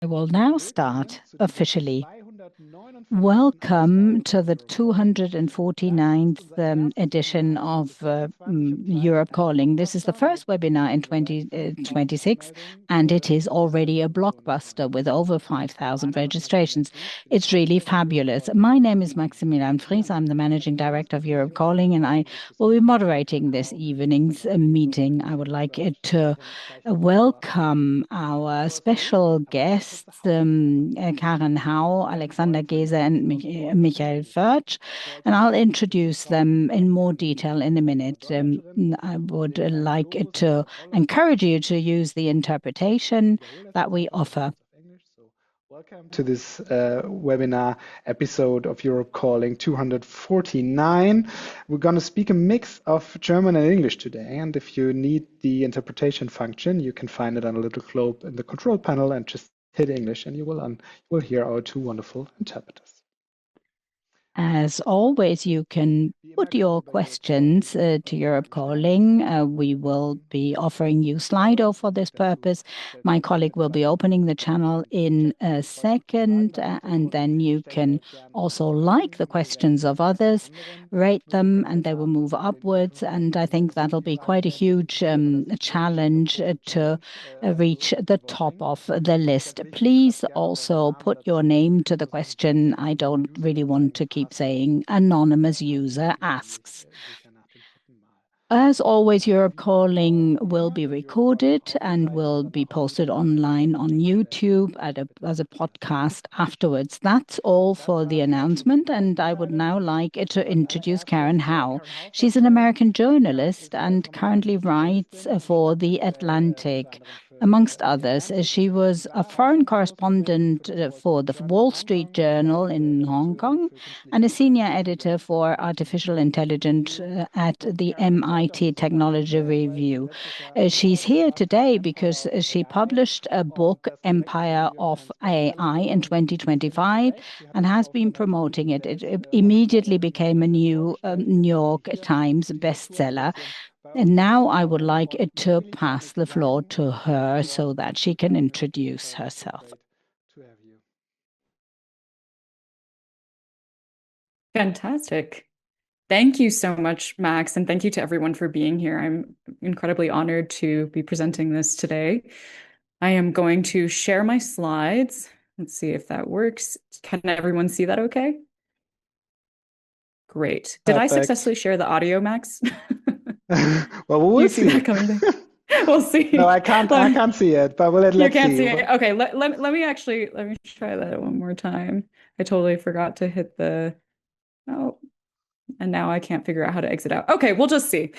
I will now start officially. Welcome to the 249th edition of Europe Calling. This is the first webinar in 2026, and it is already a blockbuster with over 5,000 registrations. It's really fabulous. My name is Maximilian Fries. I'm the Managing Director of Europe Calling, and I will be moderating this evening's meeting. I would like to welcome our special guests, Karen Hau, Alexandra Geese, and Michael Förtsch, and I'll introduce them in more detail in a minute. I would like to encourage you to use the interpretation that we offer. Welcome to this webinar episode of Europe Calling 249. We're going to speak a mix of German and English today. And if you need the interpretation function, you can find it on a little globe in the control panel and just hit English and you will hear our two wonderful interpreters. As always, you can put your questions to Europe Calling. We will be offering you Slido for this purpose. My colleague will be opening the channel in a second, and then you can also like the questions of others, rate them, and they will move upwards. And I think that'll be quite a huge challenge to reach the top of the list. Please also put your name to the question. I don't really want to keep saying anonymous user asks. As always, Europe Calling will be recorded and will be posted online on YouTube as a podcast afterwards. That's all for the announcement, and I would now like to introduce Karen Howe. She's an American journalist and currently writes for The Atlantic. Amongst others, she was a foreign correspondent for the Wall Street Journal in Hong Kong and a senior editor for artificial intelligence at the MIT Technology Review. She's here today because she published a book, Empire of AI, in 2025 and has been promoting it. It immediately became a New York Times bestseller. And now I would like to pass the floor to her so that she can introduce herself. Fantastic. Thank you so much, Max, and thank you to everyone for being here. I'm incredibly honored to be presenting this today. I am going to share my slides. Let's see if that works. Can everyone see that okay? Great. Did I successfully share the audio, Max? Well, we'll see that coming down. We'll see. No, I can't see it, but let's see. You can't see it. Okay, let me try that one more time. I totally forgot to hit the and now I can't figure out how to exit out. Okay, we'll just see.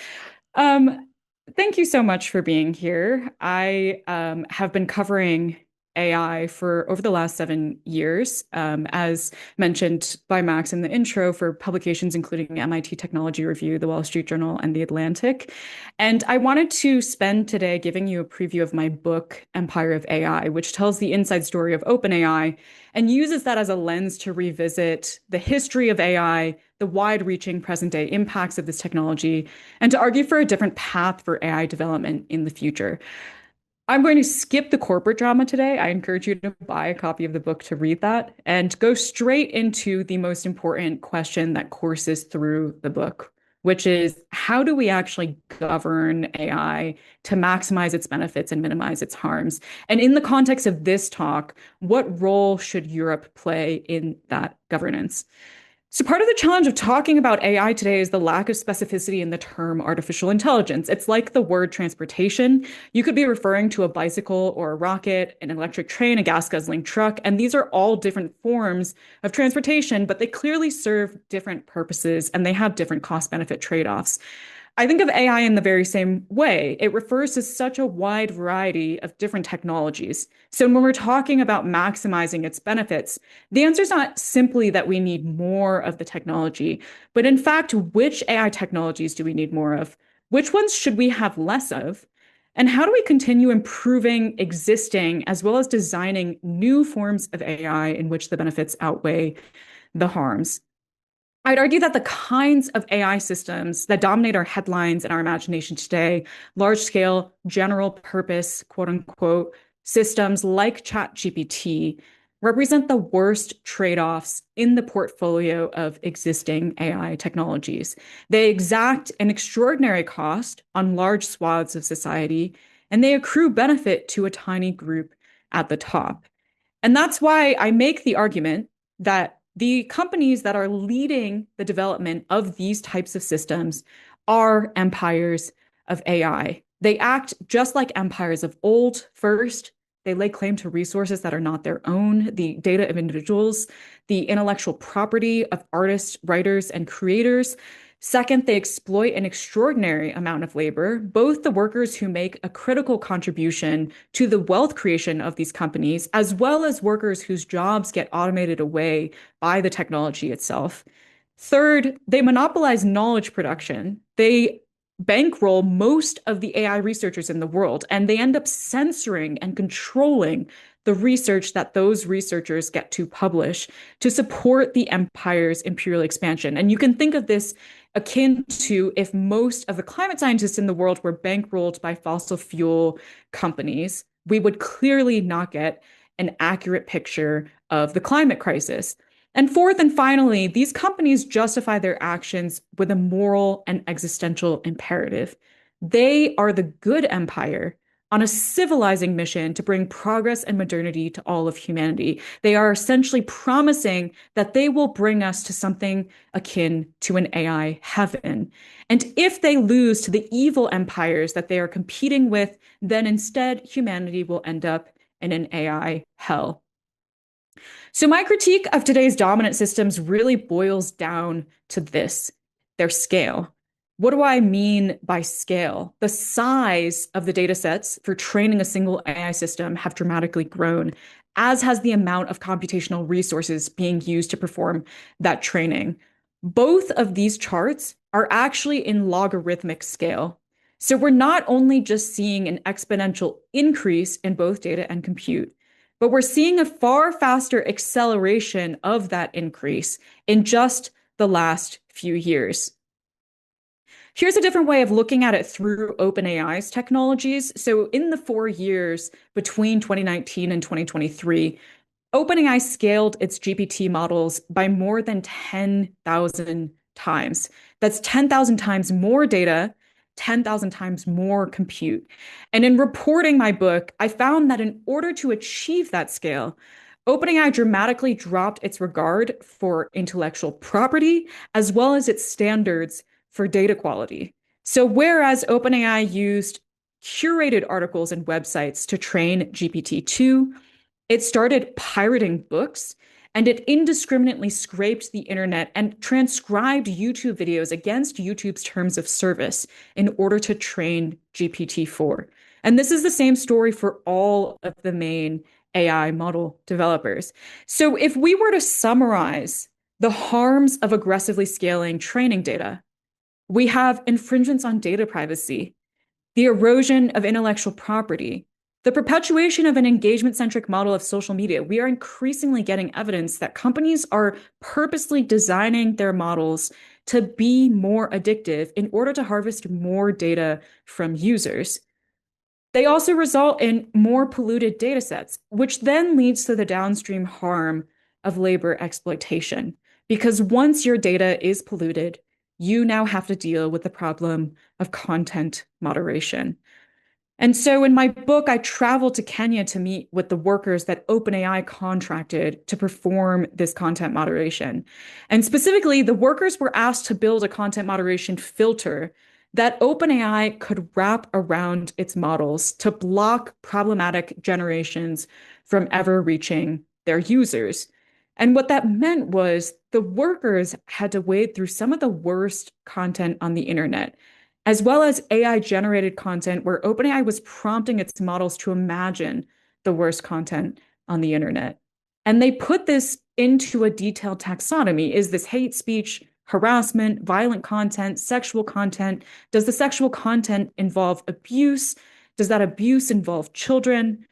Thank you so much for being here. I have been covering AI for over the last 7 years, as mentioned by Max in the intro, for publications including MIT Technology Review, the Wall Street Journal, and the Atlantic. And I wanted to spend today giving you a preview of my book, Empire of AI, which tells the inside story of OpenAI and uses that as a lens to revisit the history of AI, the wide-reaching present-day impacts of this technology, and to argue for a different path for AI development in the future. I'm going to skip the corporate drama today. I encourage you to buy a copy of the book to read that and go straight into the most important question that courses through the book, which is how do we actually govern AI to maximize its benefits and minimize its harms? And in the context of this talk, what role should Europe play in that governance? So part of the challenge of talking about AI today is the lack of specificity in the term artificial intelligence. It's like the word transportation. You could be referring to a bicycle or a rocket, an electric train, a gas guzzling truck, and these are all different forms of transportation, but they clearly serve different purposes and they have different cost-benefit trade-offs. I think of AI in the very same way. It refers to such a wide variety of different technologies. So when we're talking about maximizing its benefits, the answer is not simply that we need more of the technology, but in fact, which AI technologies do we need more of? Which ones should we have less of? And how do we continue improving existing as well as designing new forms of AI in which the benefits outweigh the harms? I'd argue that the kinds of AI systems that dominate our headlines and our imagination today, large scale, general purpose, quote unquote, systems like ChatGPT represent the worst trade-offs in the portfolio of existing AI technologies. They exact an extraordinary cost on large swaths of society, and they accrue benefit to a tiny group at the top. And that's why I make the argument that the companies that are leading the development of these types of systems are empires of AI. They act just like empires of old. First, they lay claim to resources that are not their own, the data of individuals, the intellectual property of artists, writers, and creators. Second, they exploit an extraordinary amount of labor, both the workers who make a critical contribution to the wealth creation of these companies, as well as workers whose jobs get automated away by the technology itself. Third, they monopolize knowledge production. They bankroll most of the AI researchers in the world, and they end up censoring and controlling the research that those researchers get to publish to support the empire's imperial expansion. And you can think of this akin to if most of the climate scientists in the world were bankrolled by fossil fuel companies, we would clearly not get an accurate picture of the climate crisis. And fourth and finally, these companies justify their actions with a moral and existential imperative. They are the good empire on a civilizing mission to bring progress and modernity to all of humanity. They are essentially promising that they will bring us to something akin to an AI heaven. And if they lose to the evil empires that they are competing with, then instead humanity will end up in an AI hell. So my critique of today's dominant systems really boils down to this, their scale. What do I mean by scale? The size of the data sets for training a single AI system have dramatically grown, as has the amount of computational resources being used to perform that training. Both of these charts are actually in logarithmic scale. So we're not only just seeing an exponential increase in both data and compute, but we're seeing a far faster acceleration of that increase in just the last few years. Here's a different way of looking at it through OpenAI's technologies. So in the 4 years between 2019 and 2023, OpenAI scaled its GPT models by more than 10,000 times. That's 10,000 times more data, 10,000 times more compute. And in reporting my book, I found that in order to achieve that scale, OpenAI dramatically dropped its regard for intellectual property as well as its standards for data quality. So whereas OpenAI used curated articles and websites to train GPT-2, it started pirating books and it indiscriminately scraped the internet and transcribed YouTube videos against YouTube's terms of service in order to train GPT-4. And this is the same story for all of the main AI model developers. So if we were to summarize the harms of aggressively scaling training data, we have infringements on data privacy, the erosion of intellectual property, the perpetuation of an engagement-centric model of social media. We are increasingly getting evidence that companies are purposely designing their models to be more addictive in order to harvest more data from users. They also result in more polluted data sets, which then leads to the downstream harm of labor exploitation. Because once your data is polluted, you now have to deal with the problem of content moderation. And so in my book, I traveled to Kenya to meet with the workers that OpenAI contracted to perform this content moderation. And specifically, the workers were asked to build a content moderation filter that OpenAI could wrap around its models to block problematic generations from ever reaching their users. And what that meant was the workers had to wade through some of the worst content on the internet, as well as AI generated content where OpenAI was prompting its models to imagine the worst content on the internet. And they put this into a detailed taxonomy. Is this hate speech, harassment, violent content, sexual content? Does the sexual content involve abuse? Does that abuse involve children?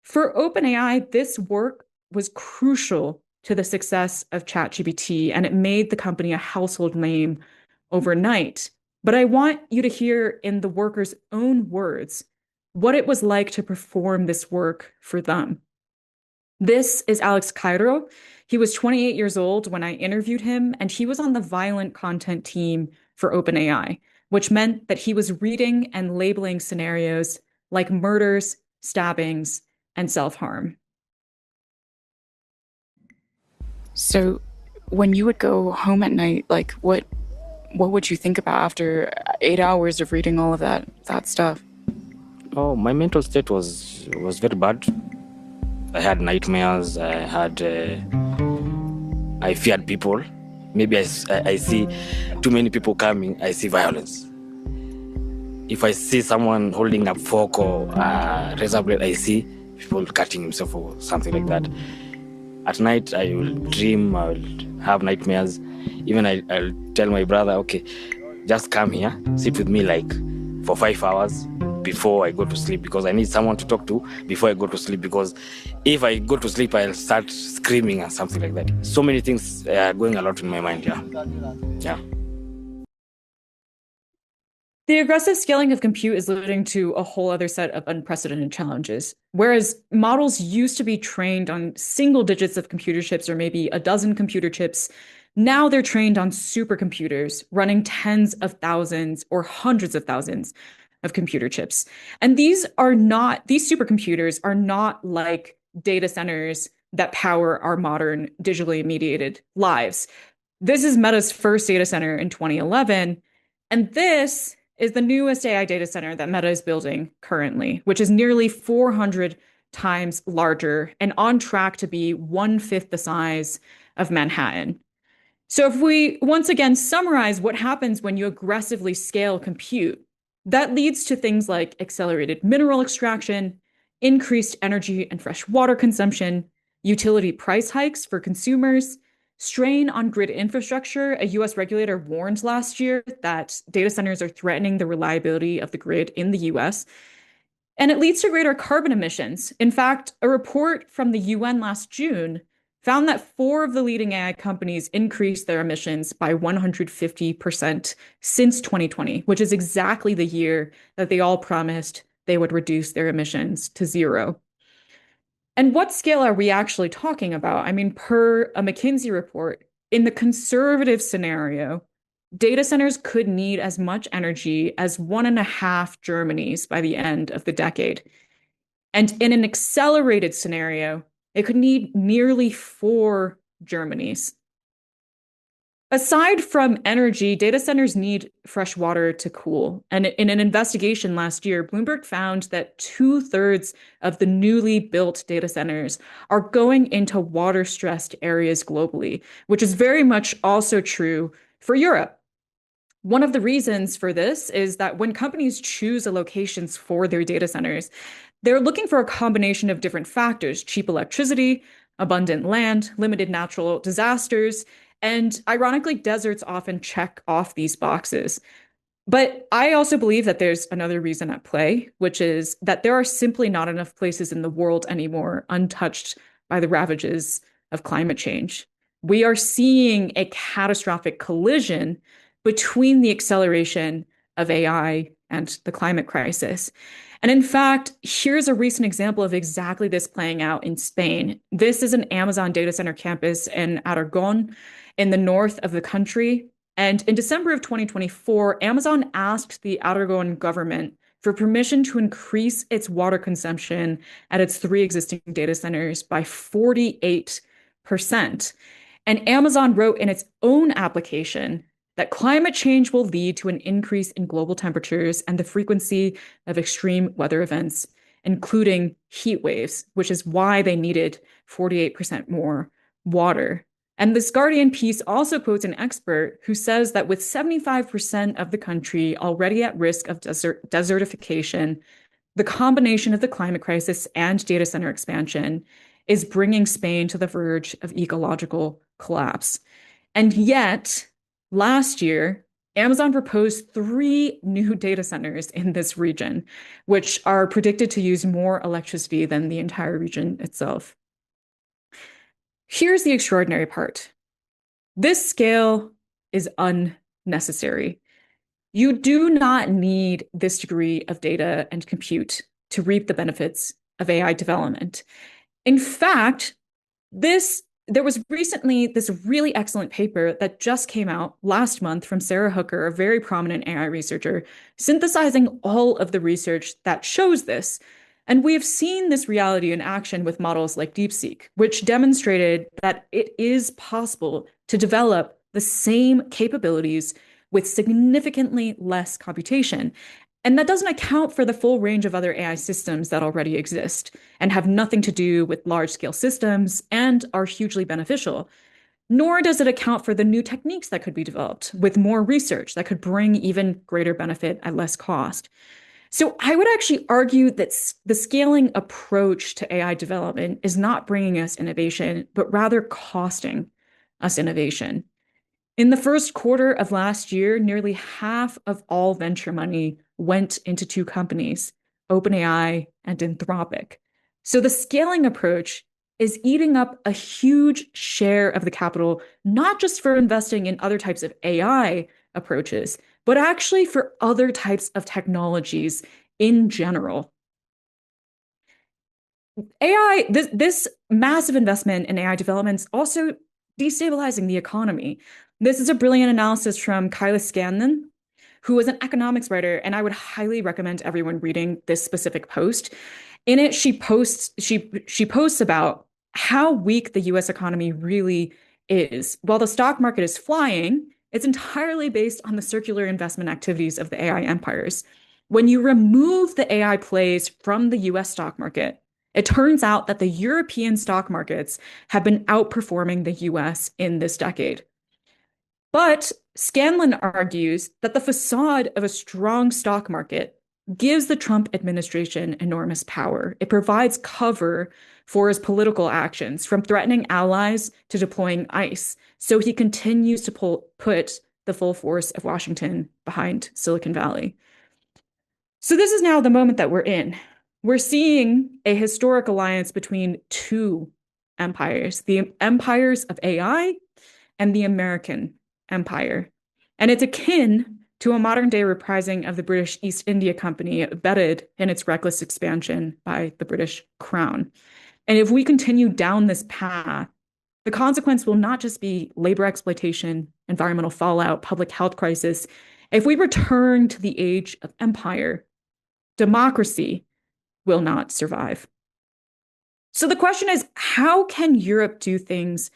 For OpenAI, this work was crucial to the success of ChatGPT, and it made the company a household name overnight. But I want you to hear in the workers' own words what it was like to perform this work for them. This is Alex Cairo. He was 28 years old when I interviewed him, and he was on the violent content team for OpenAI, which meant that he was reading and labeling scenarios like murders, stabbings, and self-harm. So when you would go home at night, like what would you think about after 8 hours of reading all of that stuff? Oh, my mental state was very bad. I had nightmares. I feared people. Maybe I see too many people coming. I see violence. If I see someone holding a fork or a razor blade, I see people cutting himself or something like that. At night, I will dream. I will have nightmares. Even I'll tell my brother, okay, just come here, sit with me like for 5 hours before I go to sleep, because I need someone to talk to before I go to sleep, because if I go to sleep, I'll start screaming or something like that. So many things are going a lot in my mind, yeah. The aggressive scaling of compute is leading to a whole other set of unprecedented challenges. Whereas models used to be trained on single digits of computer chips or maybe a dozen computer chips, now they're trained on supercomputers running tens of thousands or hundreds of thousands of computer chips. And these supercomputers are not like data centers that power our modern digitally mediated lives. This is Meta's first data center in 2011, and this is the newest AI data center that Meta is building currently, which is nearly 400 times larger and on track to be 1/5 the size of Manhattan. So if we once again summarize what happens when you aggressively scale compute, that leads to things like accelerated mineral extraction, increased energy and fresh water consumption, utility price hikes for consumers, strain on grid infrastructure. A US regulator warned last year that data centers are threatening the reliability of the grid in the US. And it leads to greater carbon emissions. In fact, a report from the UN last June found that 4 of the leading AI companies increased their emissions by 150% since 2020, which is exactly the year that they all promised they would reduce their emissions to zero. And what scale are we actually talking about? I mean, per a McKinsey report, in the conservative scenario, data centers could need as much energy as 1.5 Germanys by the end of the decade. And in an accelerated scenario, it could need nearly 4 Germanys. Aside from energy, data centers need fresh water to cool. And in an investigation last year, Bloomberg found that 2/3 of the newly built data centers are going into water-stressed areas globally, which is very much also true for Europe. One of the reasons for this is that when companies choose locations for their data centers, they're looking for a combination of different factors: cheap electricity, abundant land, limited natural disasters, and ironically, deserts often check off these boxes. But I also believe that there's another reason at play, which is that there are simply not enough places in the world anymore untouched by the ravages of climate change. We are seeing a catastrophic collision between the acceleration of AI and the climate crisis. And in fact, here's a recent example of exactly this playing out in Spain. This is an Amazon data center campus in Aragon, in the north of the country. And in December of 2024, Amazon asked the Aragon government for permission to increase its water consumption at its 3 existing data centers by 48%. And Amazon wrote in its own application that climate change will lead to an increase in global temperatures and the frequency of extreme weather events, including heat waves, which is why they needed 48% more water. And this Guardian piece also quotes an expert who says that with 75% of the country already at risk of desertification, the combination of the climate crisis and data center expansion is bringing Spain to the verge of ecological collapse. And yet, last year, Amazon proposed 3 new data centers in this region, which are predicted to use more electricity than the entire region itself. Here's the extraordinary part. This scale is unnecessary. You do not need this degree of data and compute to reap the benefits of AI development. In fact, there was recently this really excellent paper that just came out last month from Sarah Hooker, a very prominent AI researcher, synthesizing all of the research that shows this. And we have seen this reality in action with models like DeepSeek, which demonstrated that it is possible to develop the same capabilities with significantly less computation. And that doesn't account for the full range of other AI systems that already exist and have nothing to do with large-scale systems and are hugely beneficial. Nor does it account for the new techniques that could be developed with more research that could bring even greater benefit at less cost. So I would actually argue that the scaling approach to AI development is not bringing us innovation, but rather costing us innovation. In the first quarter of last year, nearly half of all venture money went into two companies, OpenAI and Anthropic. So the scaling approach is eating up a huge share of the capital, not just for investing in other types of AI approaches, but actually for other types of technologies in general. AI, this massive investment in AI development is also destabilizing the economy. This is a brilliant analysis from Kyla Scanlon, who is an economics writer, and I would highly recommend everyone reading this specific post. In it, she posts about how weak the US economy really is. While the stock market is flying, it's entirely based on the circular investment activities of the AI empires. When you remove the AI plays from the US stock market, it turns out that the European stock markets have been outperforming the US in this decade. But Scanlon argues that the facade of a strong stock market gives the Trump administration enormous power. It provides cover for his political actions, from threatening allies to deploying ICE. So he continues to put the full force of Washington behind Silicon Valley. So this is now the moment that we're in. We're seeing a historic alliance between two empires, the empires of AI and the American empire. And it's akin to a modern day reprising of the British East India Company, embedded in its reckless expansion by the British Crown. And if we continue down this path, the consequence will not just be labor exploitation, environmental fallout, public health crisis. If we return to the age of empire, democracy will not survive. So the question is, how can Europe do things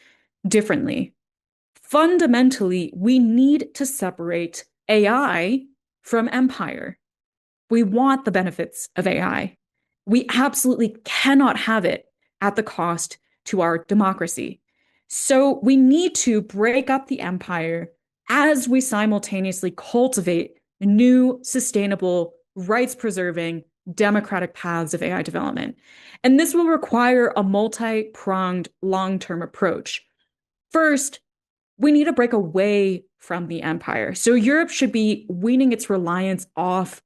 differently? Fundamentally, we need to separate AI from empire. We want the benefits of AI. We absolutely cannot have it at the cost to our democracy. So we need to break up the empire as we simultaneously cultivate new, sustainable, rights-preserving, democratic paths of AI development. And this will require a multi-pronged, long-term approach. First, we need to break away from the empire. So Europe should be weaning its reliance off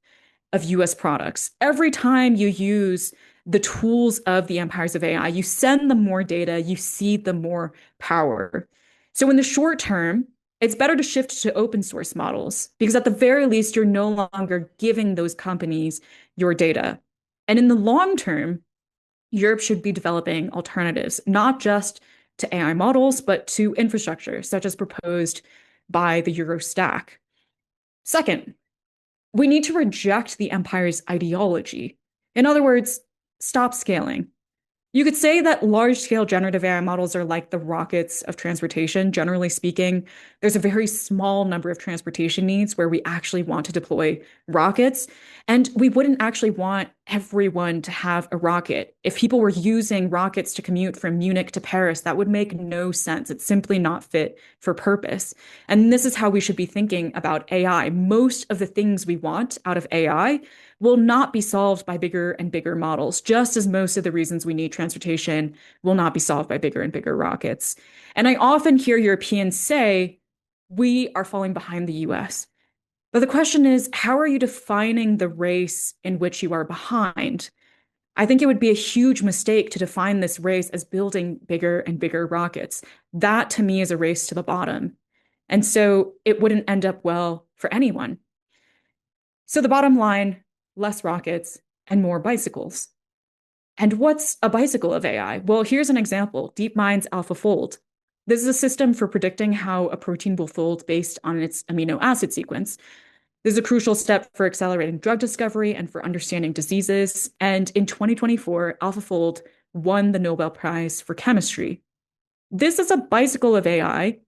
of US products. Every time you use the tools of the empires of AI, you send them more data, you cede them more power. So in the short term, it's better to shift to open source models, because at the very least, you're no longer giving those companies your data. And in the long term, Europe should be developing alternatives, not just to AI models, but to infrastructure, such as proposed by the Euro stack. Second, we need to reject the empire's ideology. In other words, stop scaling. You could say that large-scale generative AI models are like the rockets of transportation. Generally speaking, there's a very small number of transportation needs where we actually want to deploy rockets. And we wouldn't actually want everyone to have a rocket. If people were using rockets to commute from Munich to Paris, that would make no sense. It's simply not fit for purpose. And this is how we should be thinking about AI. Most of the things we want out of AI will not be solved by bigger and bigger models, just as most of the reasons we need transportation will not be solved by bigger and bigger rockets. And I often hear Europeans say, we are falling behind the US. But the question is, how are you defining the race in which you are behind? I think it would be a huge mistake to define this race as building bigger and bigger rockets. That, to me, is a race to the bottom. And so it wouldn't end up well for anyone. So the bottom line, less rockets, and more bicycles. And what's a bicycle of AI? Well, here's an example, DeepMind's AlphaFold. This is a system for predicting how a protein will fold based on its amino acid sequence. This is a crucial step for accelerating drug discovery and for understanding diseases. And in 2024, AlphaFold won the Nobel Prize for Chemistry. This is a bicycle of AI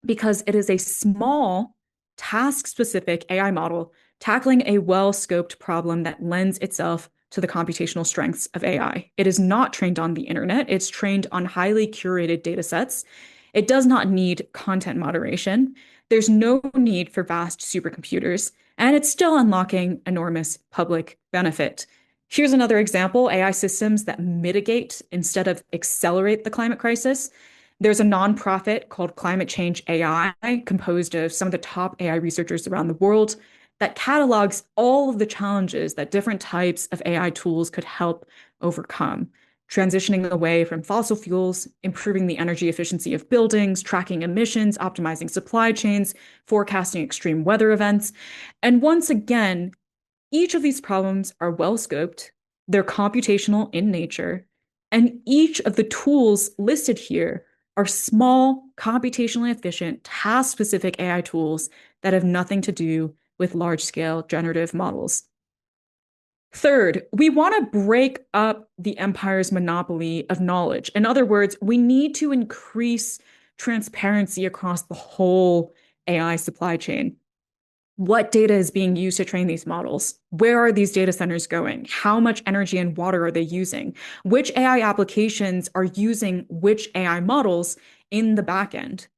because it is a small, task-specific AI model tackling a well-scoped problem that lends itself to the computational strengths of AI. It is not trained on the internet. It's trained on highly curated data sets. It does not need content moderation. There's no need for vast supercomputers, and it's still unlocking enormous public benefit. Here's another example, AI systems that mitigate instead of accelerate the climate crisis. There's a nonprofit called Climate Change AI, composed of some of the top AI researchers around the world, that catalogs all of the challenges that different types of AI tools could help overcome. Transitioning away from fossil fuels, improving the energy efficiency of buildings, tracking emissions, optimizing supply chains, forecasting extreme weather events. And once again, each of these problems are well scoped, they're computational in nature, and each of the tools listed here are small, computationally efficient, task-specific AI tools that have nothing to do with large-scale generative models. Third, we want to break up the empire's monopoly of knowledge. In other words, we need to increase transparency across the whole AI supply chain. What data is being used to train these models? Where are these data centers going? How much energy and water are they using? Which AI applications are using which AI models in the backend?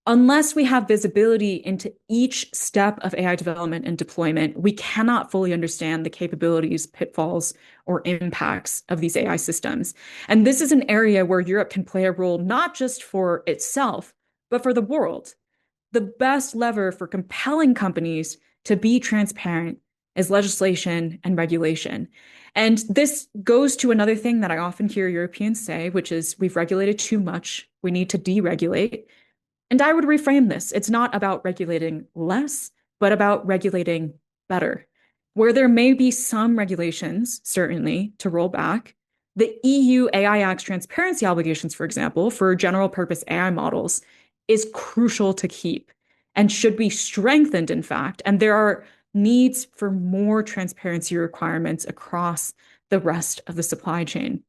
Unless we have visibility into each step of AI development and deployment, we cannot fully understand the capabilities, pitfalls, or impacts of these AI systems. And this is an area where Europe can play a role not just for itself, but for the world. The best lever for compelling companies to be transparent is legislation and regulation. And this goes to another thing that I often hear Europeans say, which is we've regulated too much. We need to deregulate. And I would reframe this. It's not about regulating less, but about regulating better. Where there may be some regulations, certainly, to roll back, the EU AI Act's transparency obligations, for example, for general purpose AI models, is crucial to keep and should be strengthened, in fact. And there are needs for more transparency requirements across the rest of the supply chain.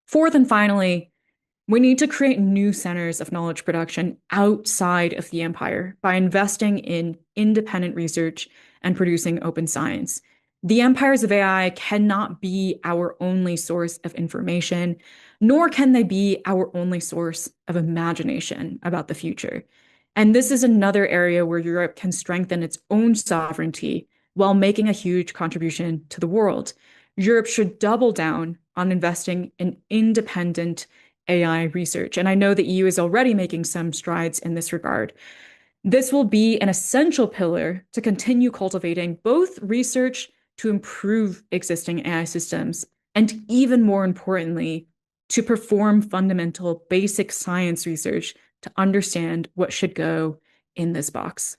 Fourth and finally, we need to create new centers of knowledge production outside of the empire by investing in independent research and producing open science. The empires of AI cannot be our only source of information, nor can they be our only source of imagination about the future. And this is another area where Europe can strengthen its own sovereignty while making a huge contribution to the world. Europe should double down on investing in independent AI research. And I know the EU is already making some strides in this regard. This will be an essential pillar to continue cultivating both research to improve existing AI systems, and even more importantly, to perform fundamental basic science research to understand what should go in this box.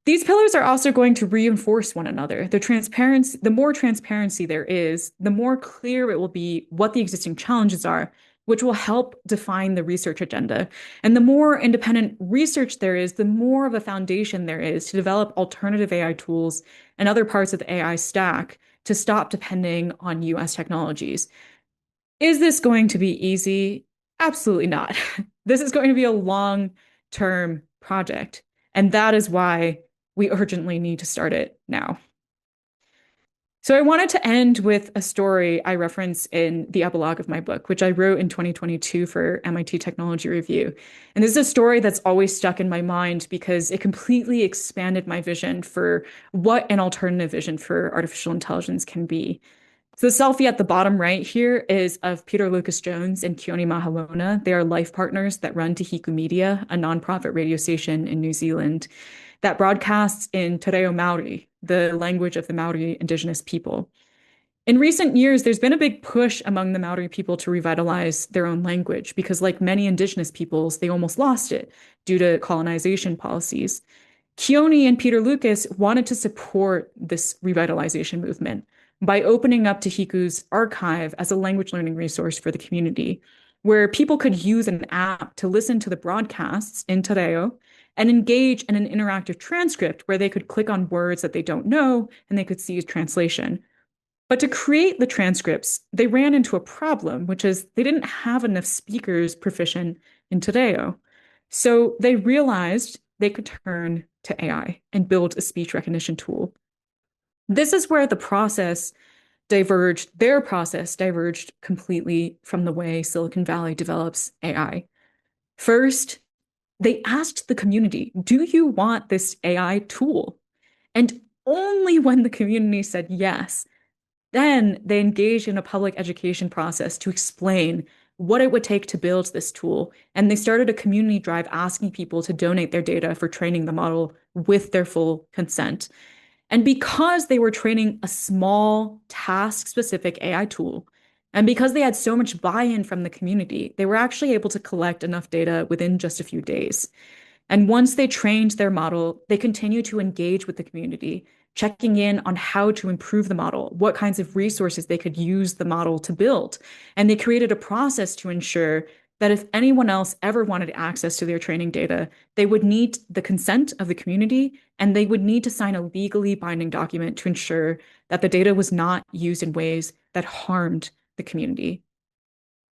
These pillars are also going to reinforce one another. The more transparency there is, the more clear it will be what the existing challenges are, which will help define the research agenda. And the more independent research there is, the more of a foundation there is to develop alternative AI tools and other parts of the AI stack to stop depending on US technologies. Is this going to be easy? Absolutely not. This is going to be a long-term project. And that is why we urgently need to start it now. So I wanted to end with a story I reference in the epilogue of my book, which I wrote in 2022 for MIT Technology Review. And this is a story that's always stuck in my mind because it completely expanded my vision for what an alternative vision for artificial intelligence can be. So the selfie at the bottom right here is of Peter Lucas Jones and Keone Mahalona. They are life partners that run Te Hiku Media, a nonprofit radio station in New Zealand that broadcasts in Te Reo Maori, the language of the Maori indigenous people. In recent years, there's been a big push among the Maori people to revitalize their own language because, like many indigenous peoples, they almost lost it due to colonization policies. Keone and Peter Lucas wanted to support this revitalization movement by opening up Tahiku's archive as a language learning resource for the community, where people could use an app to listen to the broadcasts in Te Reo and engage in an interactive transcript where they could click on words that they don't know and they could see translation. But to create the transcripts, they ran into a problem, which is they didn't have enough speakers proficient in Te Reo. So they realized they could turn to AI and build a speech recognition tool. This is where their process diverged completely from the way Silicon Valley develops AI. First, they asked the community, do you want this AI tool? And only when the community said yes, then they engaged in a public education process to explain what it would take to build this tool. And they started a community drive asking people to donate their data for training the model with their full consent. And because they were training a small task-specific AI tool, and because they had so much buy-in from the community, they were actually able to collect enough data within just a few days. And once they trained their model, they continued to engage with the community, checking in on how to improve the model, what kinds of resources they could use the model to build. And they created a process to ensure that if anyone else ever wanted access to their training data, they would need the consent of the community and they would need to sign a legally binding document to ensure that the data was not used in ways that harmed the community.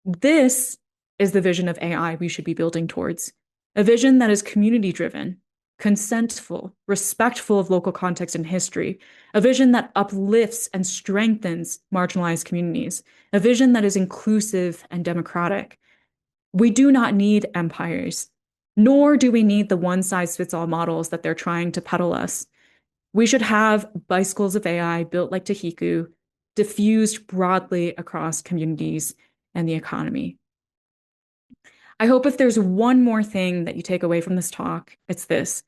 This is the vision of AI we should be building towards. A vision that is community-driven, consentful, respectful of local context and history, a vision that uplifts and strengthens marginalized communities, a vision that is inclusive and democratic. We do not need empires, nor do we need the one-size-fits-all models that they're trying to peddle us. We should have bicycles of AI built like Tahiku, diffused broadly across communities and the economy. I hope if there's one more thing that you take away from this talk, it's this.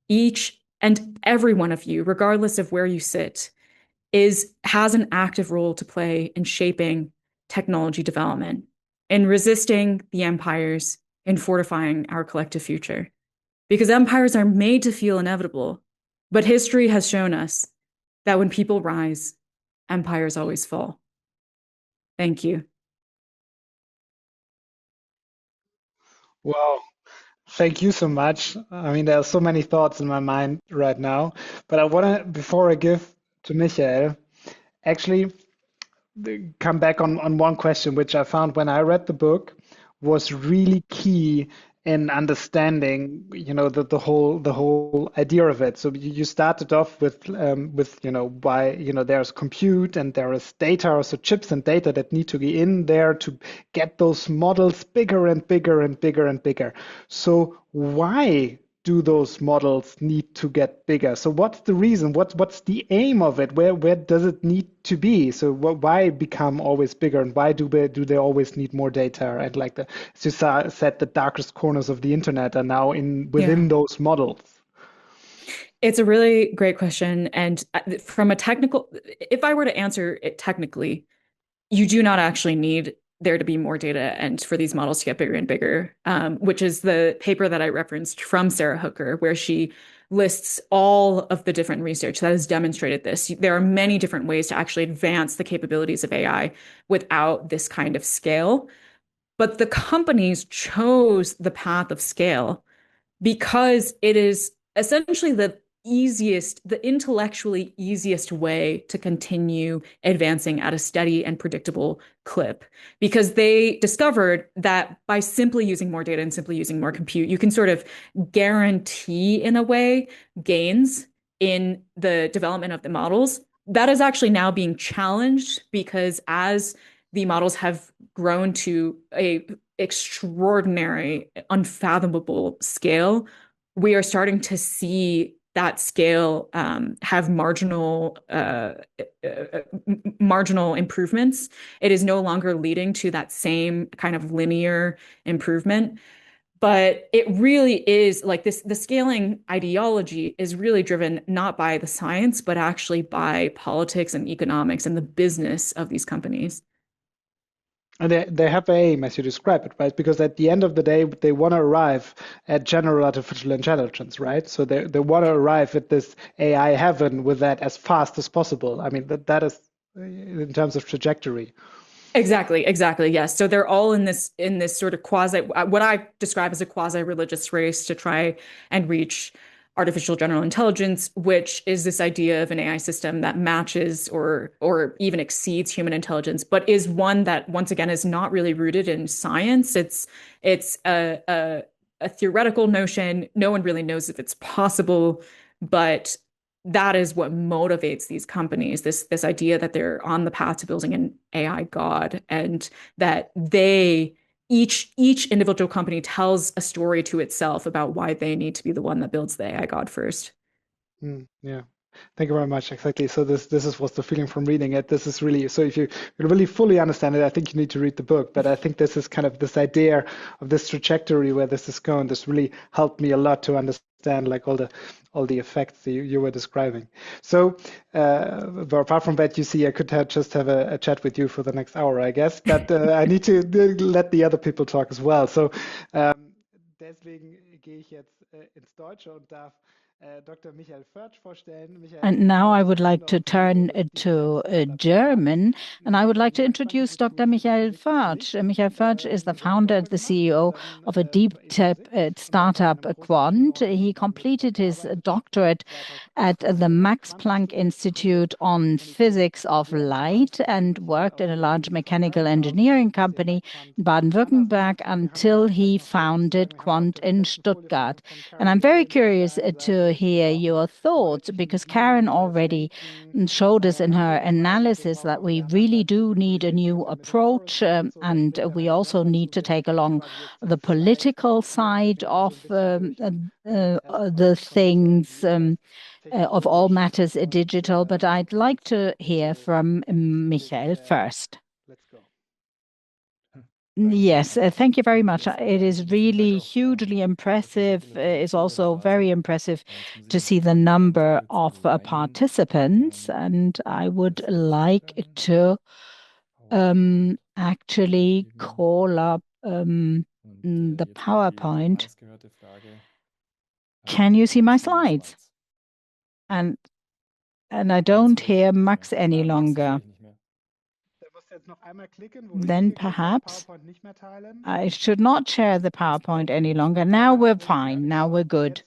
Each and every one of you, regardless of where you sit, has an active role to play in shaping technology development, in resisting the empires, in fortifying our collective future. Because empires are made to feel inevitable, but history has shown us that when people rise, empires always fall. Thank you. Wow. Thank you so much. I mean, there are so many thoughts in my mind right now, but I want to, before I give to Michael, actually come back on one question, which I found when I read the book was really key in understanding, the whole idea of it. So you started off with why there's compute and there is data, so chips and data that need to be in there to get those models bigger and bigger and bigger and bigger. So why do those models need to get bigger? So what's the reason? What's the aim of it? Where does it need to be? So why become always bigger, and why do they always need more data? And like as you said, the darkest corners of the internet are now within those models. It's a really great question. And from a technical, if I were to answer it technically, you do not actually need there to be more data and for these models to get bigger and bigger, which is the paper that I referenced from Sarah Hooker, where she lists all of the different research that has demonstrated this. There are many different ways to actually advance the capabilities of AI without this kind of scale. But the companies chose the path of scale because it is essentially the intellectually easiest way to continue advancing at a steady and predictable clip, because they discovered that by simply using more data and simply using more compute, you can sort of guarantee, in a way, gains in the development of the models. That is actually now being challenged because as the models have grown to a extraordinary, unfathomable scale, we are starting to see that scale have marginal improvements. It is no longer leading to that same kind of linear improvement. But it really is like this, the scaling ideology is really driven not by the science, but actually by politics and economics and the business of these companies. And they have an aim, as you describe it, right? Because at the end of the day, they want to arrive at general artificial intelligence, right? So they want to arrive at this AI heaven with that as fast as possible. I mean, that is in terms of trajectory. Exactly, exactly. Yes. So they're all in this sort of quasi what I describe as a quasi-religious race to try and reach artificial general intelligence, which is this idea of an AI system that matches or even exceeds human intelligence, but is one that once again is not really rooted in science. It's a theoretical notion. No one really knows if it's possible, but that is what motivates these companies, this idea that they're on the path to building an AI god, and that they each individual company tells a story to itself about why they need to be the one that builds the AI god first. Yeah. Thank you very much. Exactly. So this was the feeling from reading it. This is really, so if you really fully understand it, I think you need to read the book. But I think this is kind of this idea of this trajectory where this is going. This really helped me a lot to understand like all the effects you were describing. So but apart from that, you see, I could just have a chat with you for the next hour, I guess. But I need to let the other people talk as well. So deswegen gehe ich jetzt ins Deutsche und darf Dr. Michael Förtsch vorstellen. Michael And now I Förtsch would ist like Gründer to und CEO turn des to Digitalstaatsprogramms, German, and I would like to Nicht introduce Dr. Quanteninstitut für Michael Digitalpolitik. Förtsch. Michael Förtsch is the Einen founder Doktor and the gemacht und CEO dann of a deep tech 2006 und dann bei startup, einem großen Quant. Chemieunternehmen He in Baden-Württemberg completed his gearbeitet. doctorate at the 2018 eine Max Planck Quantenphysik gegründet Institute on und ich bin physics of sehr light gespannt, and dass wir worked in a aus large diesem mechanical Konzern heraus engineering was ihr bei company Quant in anders Baden-Württemberg macht. Wir haben until auch gleich he noch was dazu zu founded sagen. Wir haben auf Quant der in letzten Folie Stuttgart. von And Karen I'm very gesehen, auf der curious einen to Seite hear auch your neue thoughts because Karen Technologien, neues already Denken, showed us in her Ansätze, aber eben analysis auch that auf we der anderen really Seite do die need a new Politiker mit dem approach, Horizont und so. Da and sprechen wir we nachher mehr also need dazu. to Wenn take along quasi jetzt the diese Slides political passieren, wir side gehen mal so of ein bisschen durch the erstmal von Michael, things wie er das of all technologisch matters digital. But I'd like to hear so from entwickelt. Michael first. Let's go. Yes, thank you very much. It is really hugely impressive. It's also very impressive to see the number of participants, and I would like to actually call up the PowerPoint. Can you see my slides? And I don't hear Max any longer. Then perhaps I should not share the PowerPoint any longer. Now we're fine. Now we're good.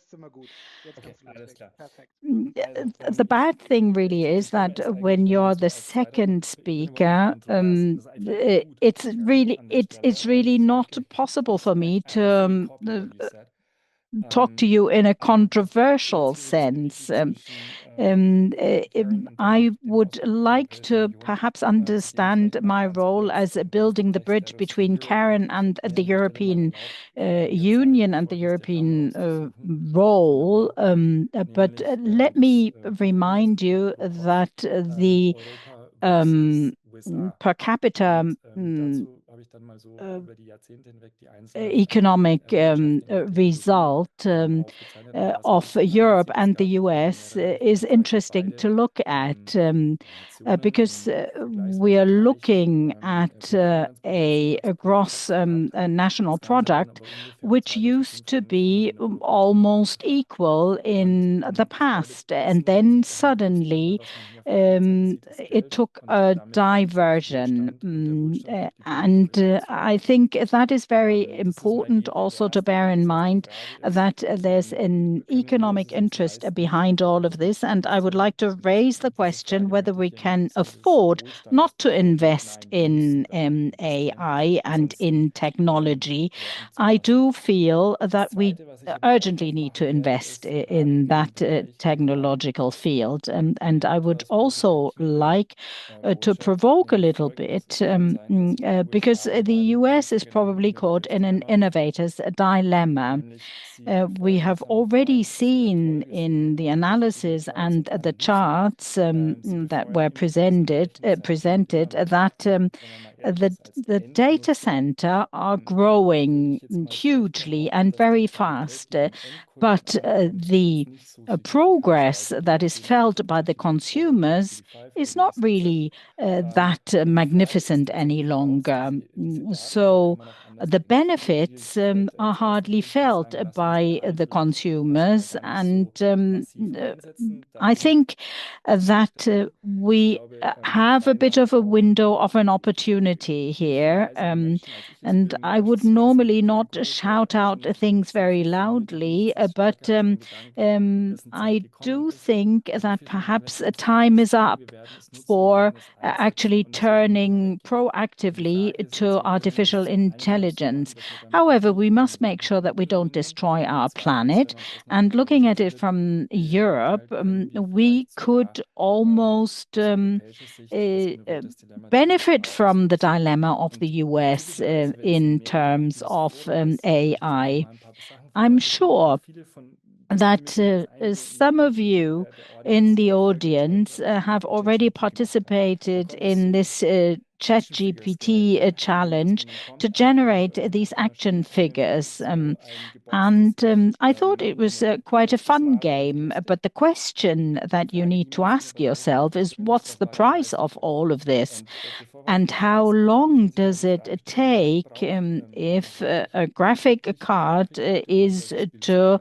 The bad thing really is that when you're the second speaker, it's really not possible for me to talk to you in a controversial sense. I would like to perhaps understand my role as building the bridge between Karen and the European Union and the European role. But let me remind you that the per capita economic result of Europe and the US is interesting to look at because we are looking at a gross national product which used to be almost equal in the past. And then suddenly it took a diversion. And I think that is very important also to bear in mind that there's an economic interest behind all of this. And I would like to raise the question whether we can afford not to invest in AI and in technology. I do feel that we urgently need to invest in that technological field. And I would also like to provoke a little bit because the US is probably caught in an innovator's dilemma. We have already seen in the analysis and the charts that were presented that the data center are growing hugely and very fast. but the progress that is felt by the consumers is not really that magnificent any longer. So the benefits are hardly felt by the consumers. And I think that we have a bit of a window of an opportunity here. And I would normally not shout out things very loudly, but I do think that perhaps a time is up for actually turning proactively to artificial intelligence. However, we must make sure that we don't destroy our planet. And looking at it from Europe, we could almost uh, uh, benefit from the dilemma of the US in terms of AI. I'm sure that some of you in the audience have already participated in this ChatGPT challenge to generate these action figures. And I thought it was quite a fun game. But the question that you need to ask yourself is, what's the price of all of this? And how long does it take if a graphic card is to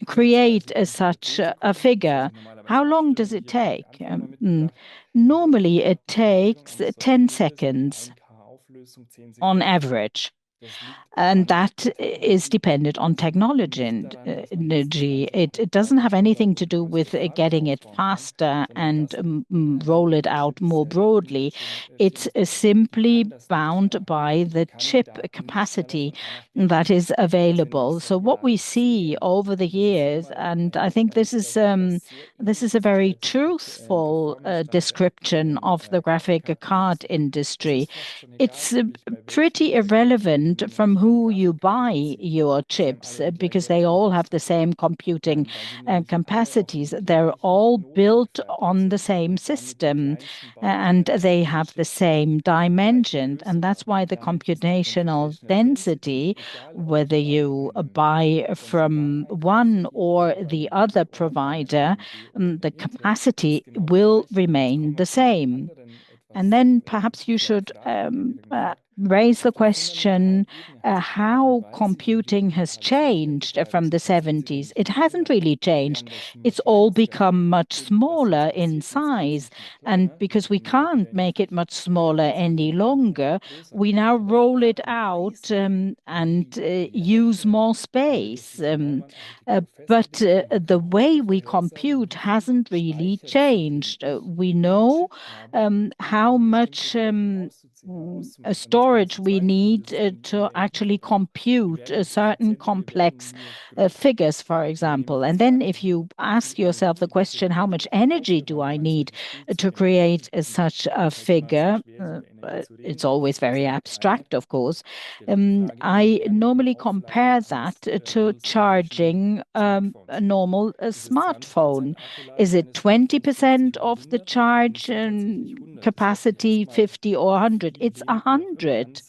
create such a figure? How long does it take? Normally, it takes 10 seconds on average. And that is dependent on technology and energy. It doesn't have anything to do with getting it faster and roll it out more broadly. It's simply bound by the chip capacity that is available. So what we see over the years, and I think this is a very truthful description of the graphic card industry. It's pretty irrelevant from who you buy your chips because they all have the same computing capacities. They're all built on the same system and they have the same dimension. And that's why the computational density, whether you buy from one or the other provider, the capacity will remain the same. And then perhaps you should raise the question how computing has changed from the 70s. It hasn't really changed. It's all become much smaller in size. And because we can't make it much smaller any longer, we now roll it out and use more space. But the way we compute hasn't really changed. We know how much storage we need to actually compute certain complex figures, for example. And then if you ask yourself the question, how much energy do I need to create such a figure? It's always very abstract, of course. I normally compare that to charging a normal smartphone. Is it 20% of the charge capacity, 50 or 100? It's 100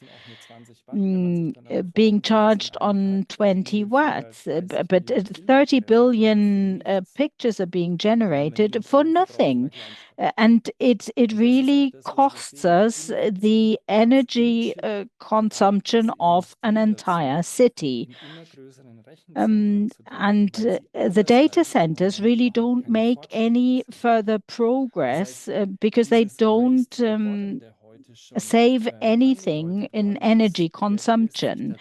being charged on 20 watts. But 30 billion pictures are being generated for nothing. And it really costs us the energy consumption of an entire city. And the data centers really don't make any further progress because they don't save anything in energy consumption.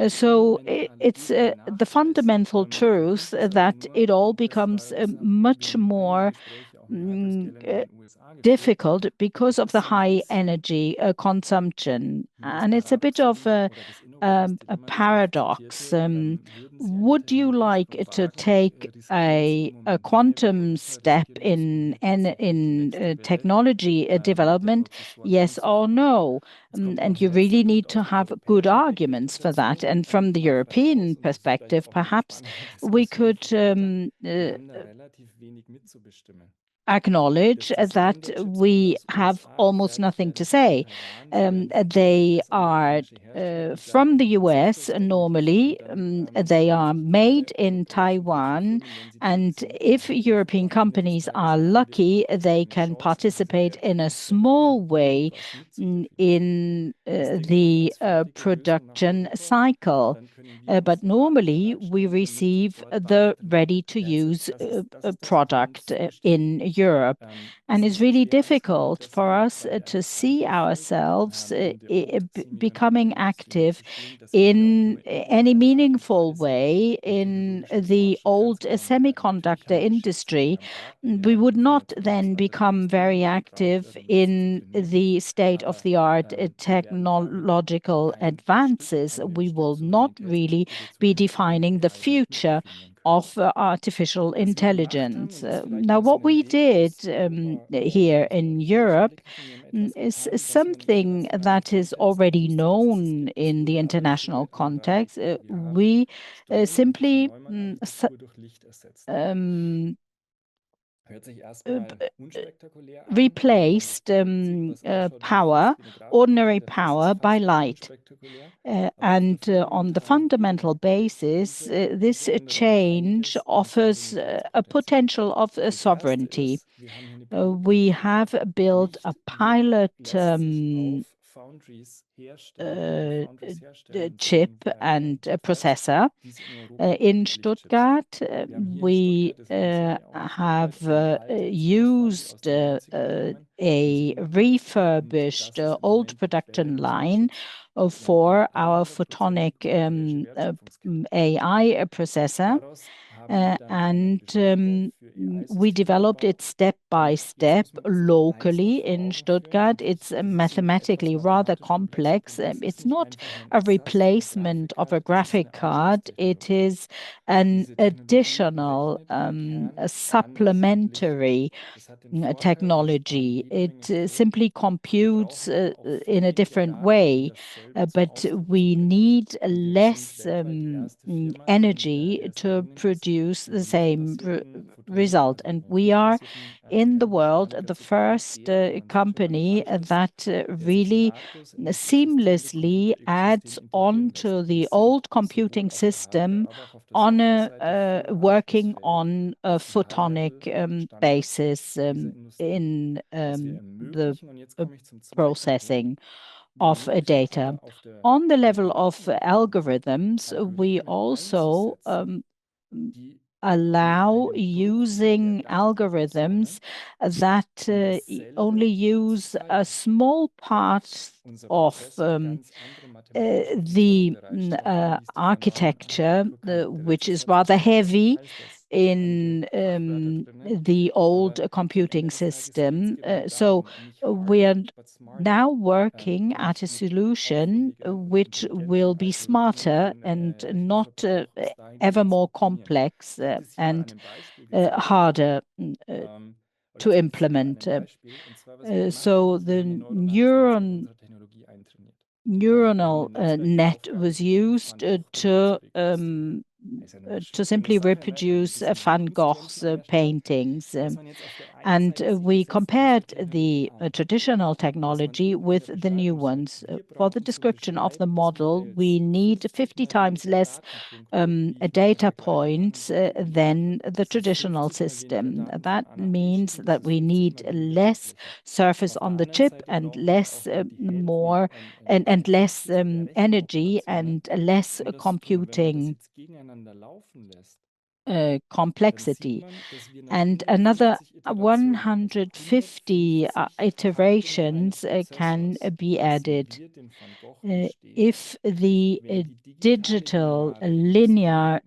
So it's the fundamental truth that it all becomes much more difficult because of the high energy consumption. And it's a bit of a paradox. Would you like to take a quantum step in technology development? Yes or no? And you really need to have good arguments for that. And from the European perspective, perhaps we could acknowledge that we have almost nothing to say. They are from the US normally. They are made in Taiwan. And if European companies are lucky, they can participate in a small way in the production cycle. But normally, we receive the ready-to-use product in Europe. And it's really difficult for us to see ourselves becoming active in any meaningful way in the old semiconductor industry. We would not then become very active in the state-of-the-art technological advances. We will not really be defining the future of artificial intelligence. Now, what we did here in Europe is something that is already known in the international context. We simply replaced power, ordinary power, by light. And on the fundamental basis, this change offers a potential of sovereignty. We have built a pilot chip and a processor in Stuttgart. We have used a refurbished old production line for our photonic AI processor. And we developed it step by step locally in Stuttgart. It's mathematically rather complex. It's not a replacement of a graphic card. It is an additional, a supplementary technology. It simply computes in a different way, but we need less energy to produce the same result. And we are in the world the first company that really seamlessly adds on to the old computing system on working on a photonic basis in the processing of data. On the level of algorithms, we also allow using algorithms that only use a small part of the architecture, which is rather heavy in the old computing system. So we are now working at a solution which will be smarter and not ever more complex and harder to implement. So the neuronal net was used to simply reproduce Van Gogh's paintings. And we compared the traditional technology with the new ones. For the description of the model, we need 50 times less data points than the traditional system. That means that we need less surface on the chip and less and less energy and less computing complexity. And another 150 iterations can be added. If the digital linear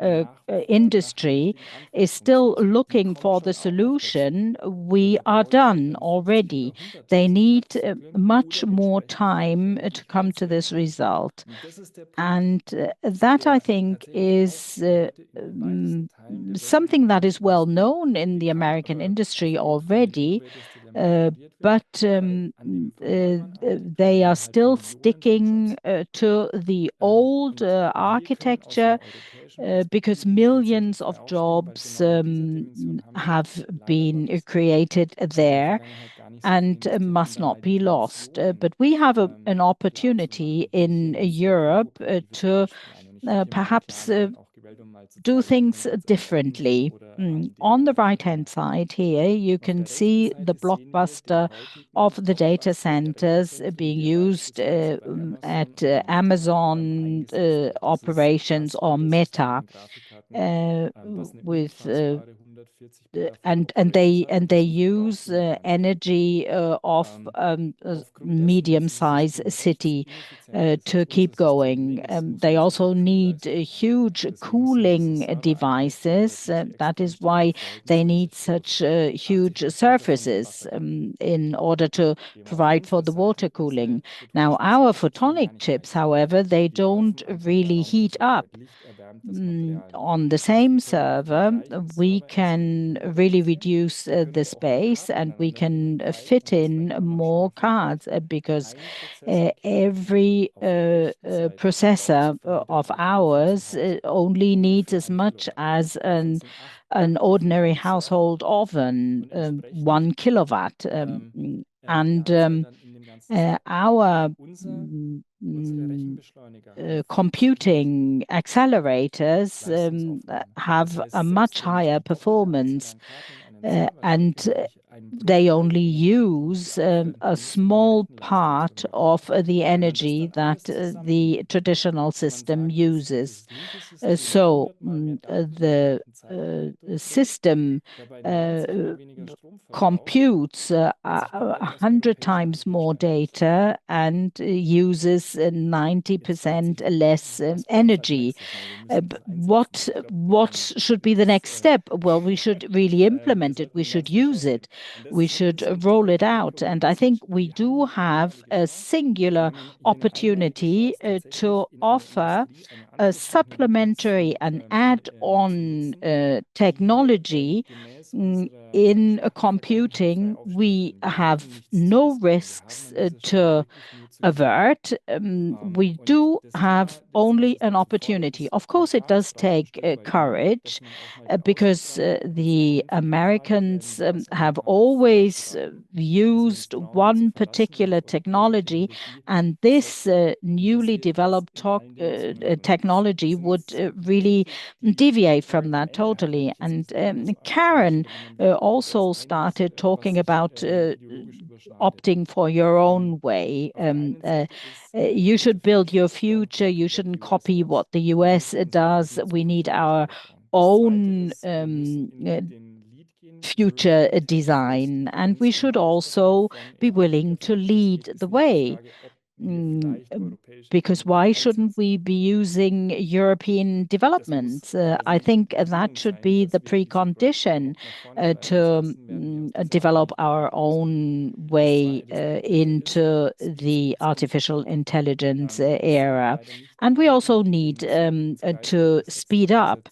industry is still looking for the solution, we are done already. They need much more time to come to this result. And that, I think, is something that is well known in the American industry already. But they are still sticking to the old architecture because millions of jobs have been created there and must not be lost. But we have an opportunity in Europe to perhaps do things differently. On the right-hand side here, you can see the blockbuster of the data centers being used at Amazon operations or Meta with and they use energy of a medium-sized city to keep going. They also need huge cooling devices. That is why they need such huge surfaces in order to provide for the water cooling. Now, our photonic chips, however, they don't really heat up. On the same server, we can really reduce the space and we can fit in more cards because every processor of ours only needs as much as an ordinary household oven, 1 kilowatt. And our computing accelerators have a much higher performance, and they only use a small part of the energy that the traditional system uses. The system computes 100 times more data and uses 90% less energy. What should be the next step? Well, we should really implement it. We should use it. We should roll it out. And I think we do have a singular opportunity to offer a supplementary and add-on technology in computing. We have no risks to avert. We do have only an opportunity. Of course, it does take courage because the Americans have always used one particular technology, and this newly developed technology would really deviate from that totally. And Karen also started talking about opting for your own way. You should build your future. You shouldn't copy what the US does. We need our own future design, and we should also be willing to lead the way. Because why shouldn't we be using European developments? I think that should be the precondition to develop our own way into the artificial intelligence era. And we also need to speed up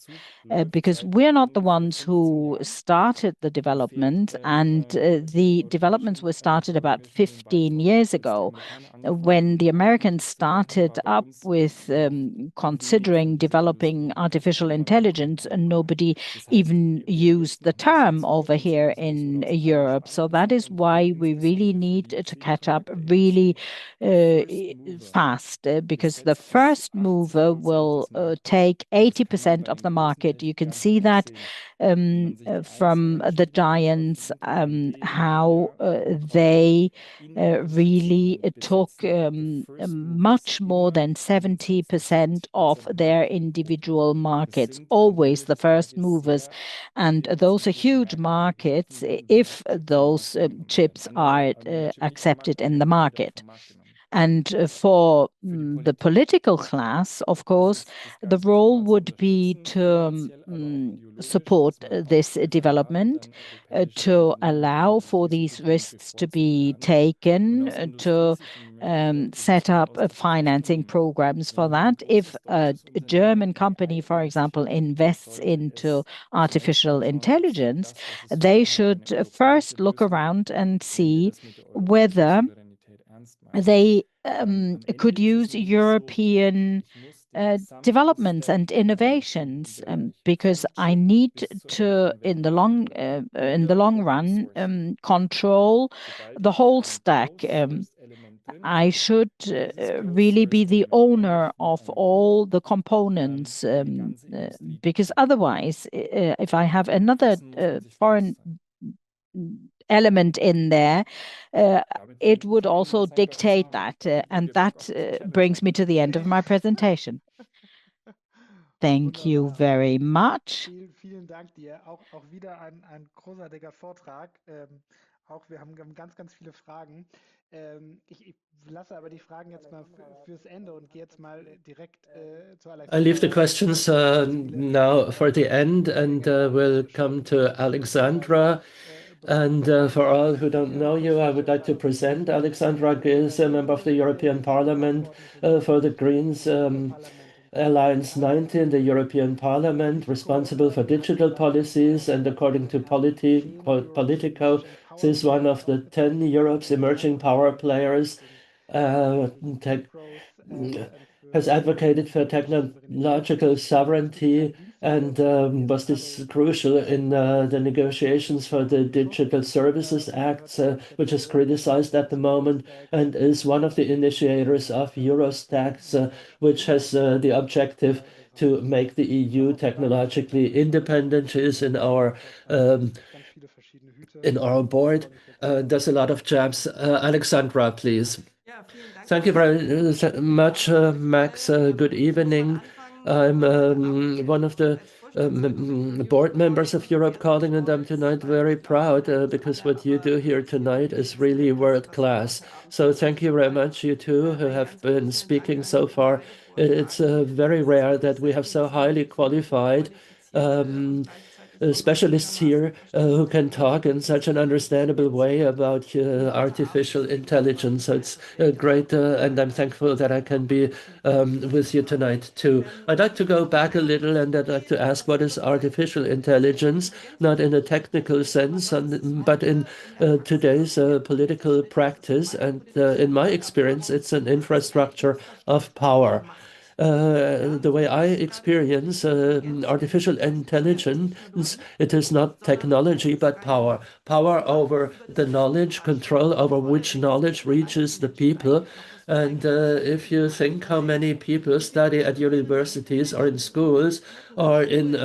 because we're not the ones who started the development, and the developments were started about 15 years ago. When the Americans started up with considering developing artificial intelligence, nobody even used the term over here in Europe. So that is why we really need to catch up really fast because the first mover will take 80% of the market. You can see that from the giants, how they really took much more than 70% of their individual markets, always the first movers. And those are huge markets if those chips are accepted in the market. And for the political class, of course, the role would be to support this development, to allow for these risks to be taken, to set up financing programs for that. If a German company, for example, invests into artificial intelligence, they should first look around and see whether they could use European developments and innovations, because I need to, in the long run, control the whole stack. I should really be the owner of all the components, because otherwise, if I have another foreign element in there, uh, it would also dictate that. And that brings me to the end of my presentation. Thank you Wunderbar. very much. Vielen Dank dir. Auch wieder ein großartiger Vortrag. Auch wir haben ganz viele Fragen. Ich lasse aber die Fragen jetzt mal fürs Ende und gehe jetzt mal direkt zu I leave the Alexandra. questions now for the end, and we'll come to Alexandra. And for all who don't know you, I would like to present Alexandra Geese, a member of the European Parliament for the Greens. Alliance 90 in the European Parliament, responsible for digital policies, and according to Politico, she is one of the 10 Europe's emerging power players, has advocated for technological sovereignty, and was this crucial in the negotiations for the Digital Services Act, which is criticized at the moment, and is one of the initiators of Eurostax, which has the objective to make the EU technologically independent. She is in our board. Does a lot of jobs. Alexandra, please. Thank you very much, Max. Good evening. I'm one of the board members of Europe Calling, and I'm tonight very proud because what you do here tonight is really world class. So thank you very much, you two who have been speaking so far. It's very rare that we have so highly qualified specialists here who can talk in such an understandable way about artificial intelligence. So it's great, and I'm thankful that I can be with you tonight too. I'd like to go back a little, and I'd like to ask, what is artificial intelligence? Not in a technical sense, but in today's political practice. And in my experience, it's an infrastructure of power. The way I experience artificial intelligence, it is not technology, but power. Power over the knowledge, control over which knowledge reaches the people. And if you think how many people study at universities or in schools or in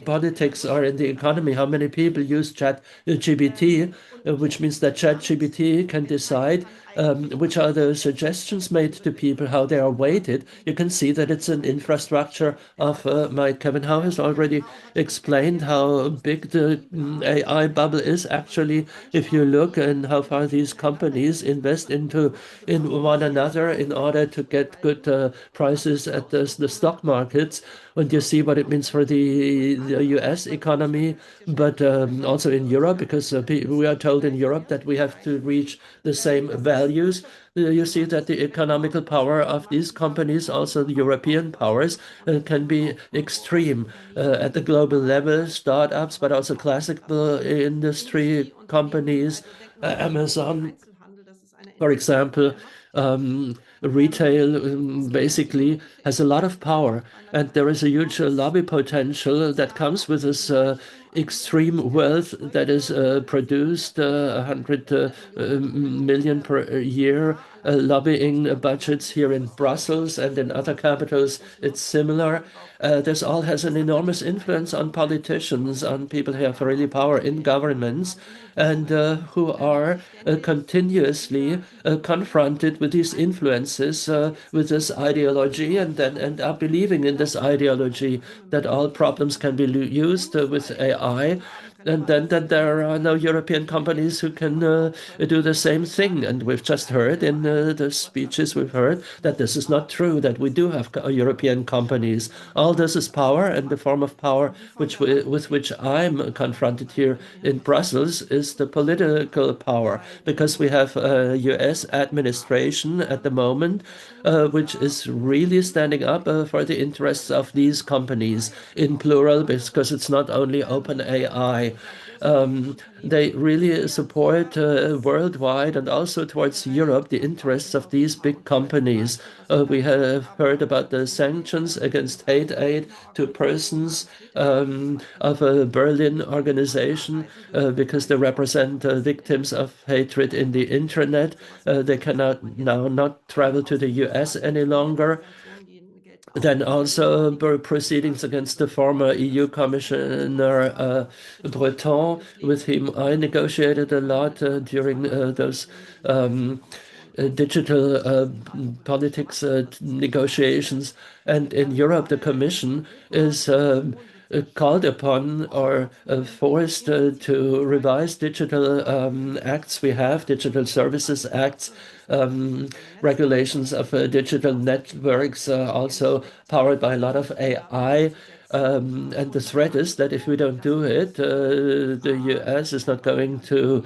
politics or in the economy, how many people use ChatGPT, which means that ChatGPT can decide which are the suggestions made to people, how they are weighted. You can see that it's an infrastructure of Mike Kevin Howe has already explained how big the AI bubble is actually, if you look and how far these companies invest in one another in order to get good prices at the stock markets. And you see what it means for the US economy, but also in Europe, because we are told in Europe that we have to reach the same values. You see that the economical power of these companies, also the European powers, can be extreme at the global level, startups, but also classical industry companies, Amazon, for example. Retail basically has a lot of power, and there is a huge lobby potential that comes with this extreme wealth that is produced, 100 million per year. Lobbying budgets here in Brussels and in other capitals, it's similar. This all has an enormous influence on politicians, on people who have really power in governments, and who are continuously confronted with these influences, with this ideology, and then end up believing in this ideology that all problems can be used with AI. and then there are no European companies who can do the same thing. And we've just heard in the speeches we've heard that this is not true, that we do have European companies. All this is power, and the form of power with which I'm confronted here in Brussels is the political power, because we have a US administration at the moment which is really standing up for the interests of these companies in plural, because it's not only OpenAI. They really support worldwide and also towards Europe the interests of these big companies. We have heard about the sanctions against hate aid to persons of a Berlin organization because they represent victims of hatred in the internet. They cannot now not travel to the US any longer. Then also proceedings against the former EU Commissioner Breton, with whom I negotiated a lot during those digital politics negotiations. And in Europe, the Commission is called upon or forced to revise digital acts. We have digital services acts, regulations of digital networks, also powered by a lot of AI. And the threat is that if we don't do it, the US is not going to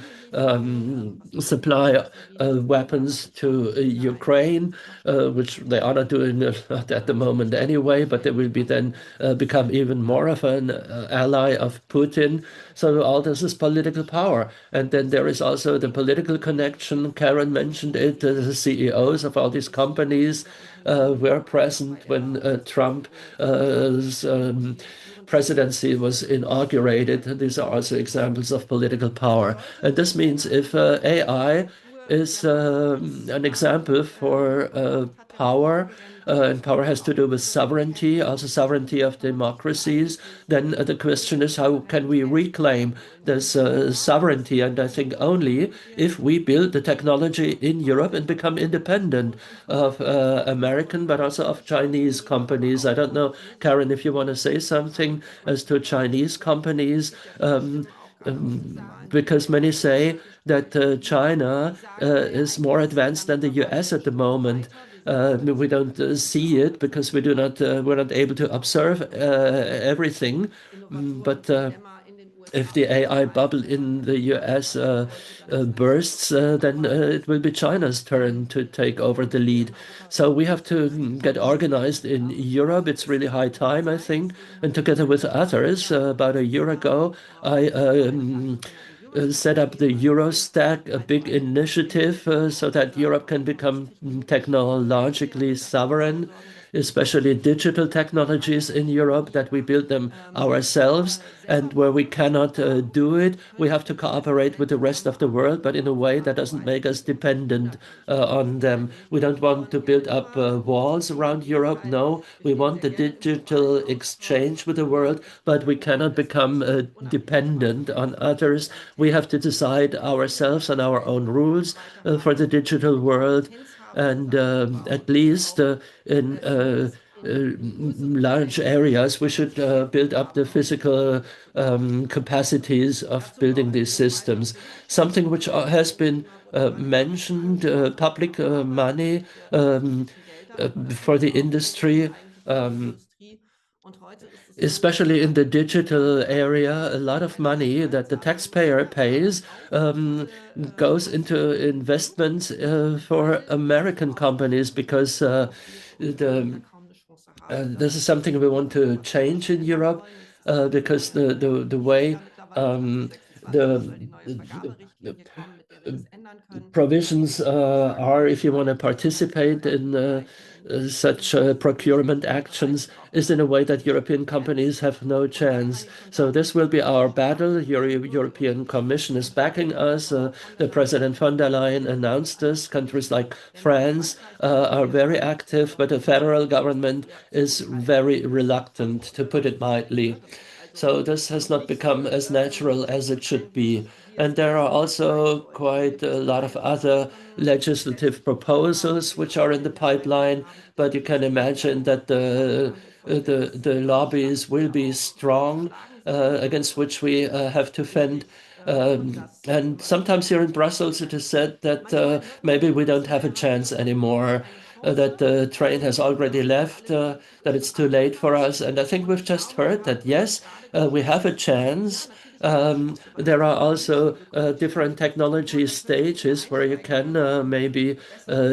supply weapons to Ukraine, which they are not doing at the moment anyway, but they will be then become even more of an ally of Putin. So all this is political power. And then there is also the political connection. Karen mentioned it. The CEOs of all these companies were present when Trump's presidency was inaugurated. These are also examples of political power. And this means if AI is an example for power, and power has to do with sovereignty, also sovereignty of democracies, then the question is, how can we reclaim this sovereignty? And I think only if we build the technology in Europe and become independent of American, but also of Chinese companies. I don't know, Karen, if you want to say something as to Chinese companies. Because many say that China is more advanced than the US at the moment. We don't see it because we're not able to observe everything. But if the AI bubble in the US bursts, then it will be China's turn to take over the lead. So we have to get organized in Europe. It's really high time, I think. And together with others, about a year ago, I set up the Eurostack, a big initiative so that Europe can become technologically sovereign, especially digital technologies in Europe, that we build them ourselves. And where we cannot do it, we have to cooperate with the rest of the world, but in a way that doesn't make us dependent on them. We don't want to build up walls around Europe. No, we want the digital exchange with the world, but we cannot become dependent on others. We have to decide ourselves on our own rules for the digital world. And at least in large areas, we should build up the physical capacities of building these systems. Something which has been mentioned, public money for the industry. Especially in the digital area, a lot of money that the taxpayer pays goes into investments for American companies, because this is something we want to change in Europe, because the way the provisions are, if you want to participate in such procurement actions, is in a way that European companies have no chance. So this will be our battle. European Commission is backing us. The President von der Leyen announced this. Countries like France are very active, but the federal government is very reluctant, to put it mildly. So this has not become as natural as it should be. And there are also quite a lot of other legislative proposals which are in the pipeline, but you can imagine that the lobbies will be strong against which we have to fend. And sometimes here in Brussels, it is said that maybe we don't have a chance anymore, that the train has already left, that it's too late for us. And I think we've just heard that, yes, we have a chance. There are also different technology stages where you can maybe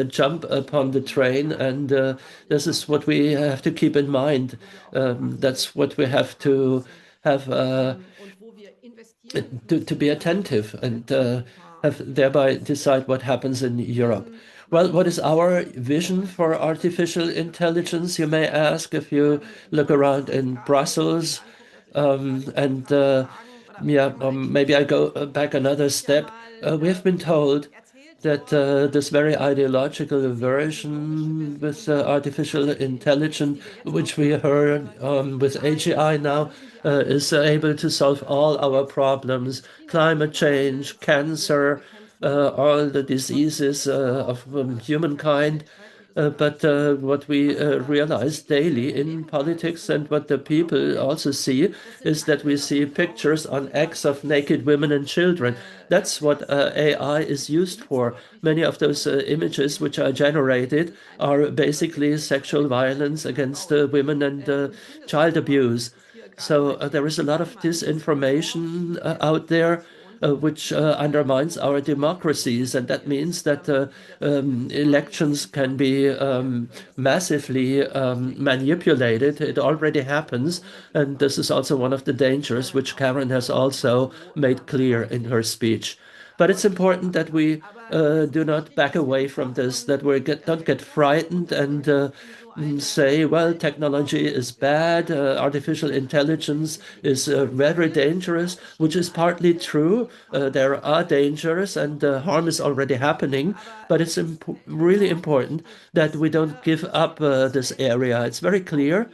jump upon the train, and this is what we have to keep in mind. That's what we have to have to be attentive and have thereby decide what happens in Europe. Well, what is our vision for artificial intelligence, you may ask, if you look around in Brussels? And maybe I go back another step. We have been told that this very ideological aversion with artificial intelligence, which we heard with AGI now, is able to solve all our problems, climate change, cancer, all the diseases of humankind. But what we realize daily in politics and what the people also see is that we see pictures on X of naked women and children. That's what AI is used for. Many of those images which are generated are basically sexual violence against women and child abuse. So there is a lot of disinformation out there which undermines our democracies. And that means that elections can be massively manipulated. It already happens. And this is also one of the dangers, which Karen has also made clear in her speech. But it's important that we do not back away from this, that we don't get frightened and say, well, technology is bad, artificial intelligence is very dangerous, which is partly true. There are dangers and harm is already happening, but it's really important that we don't give up this area. It's very clear.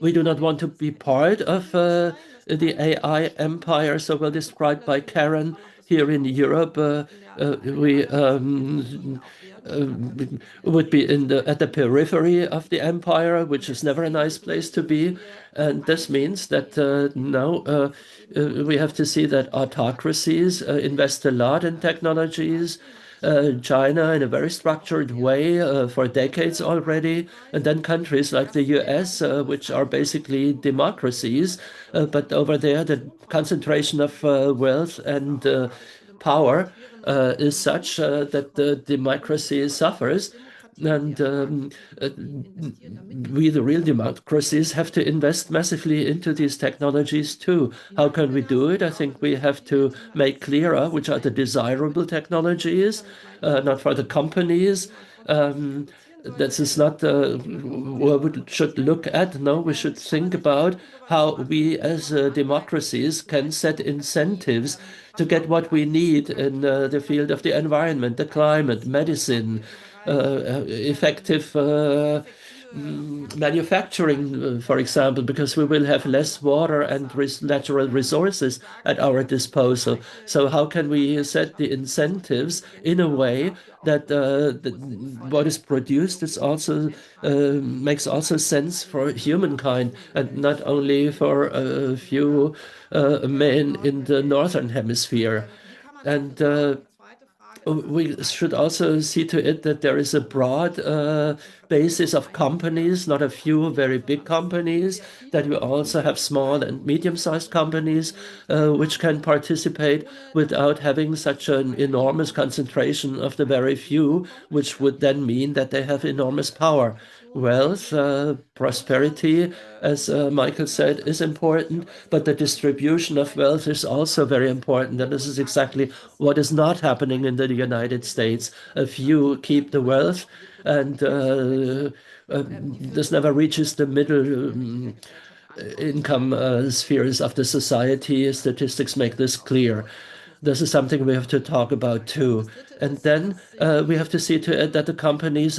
We do not want to be part of the AI empire, so well described by Karen here in Europe. We would be at the periphery of the empire, which is never a nice place to be. And this means that now we have to see that autocracies invest a lot in technologies. China in a very structured way for decades already, and then countries like the US, which are basically democracies, but over there the concentration of wealth and power is such that the democracy suffers. And we, the real democracies, have to invest massively into these technologies too. How can we do it? I think we have to make clearer which are the desirable technologies, not for the companies. This is not what we should look at. No, we should think about how we as democracies can set incentives to get what we need in the field of the environment, the climate, medicine, effective manufacturing, for example, because we will have less water and natural resources at our disposal. So how can we set the incentives in a way that what is produced is also makes also sense for humankind and not only for a few men in the northern hemisphere. And we should also see to it that there is a broad basis of companies, not a few very big companies, that we also have small and medium-sized companies which can participate without having such an enormous concentration of the very few, which would then mean that they have enormous power. Wealth, prosperity, as Michael said, is important, but the distribution of wealth is also very important. And this is exactly what is not happening in the United States. A few keep the wealth, and this never reaches the middle income spheres of the society. Statistics make this clear. This is something we have to talk about too. And then we have to see to it that the companies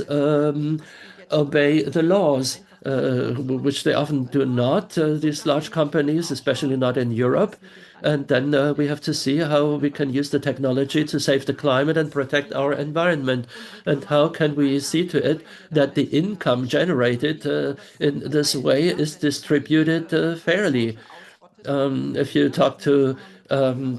obey the laws, which they often do not, these large companies, especially not in Europe. And then we have to see how we can use the technology to save the climate and protect our environment. And how can we see to it that the income generated in this way is distributed fairly? If you talk to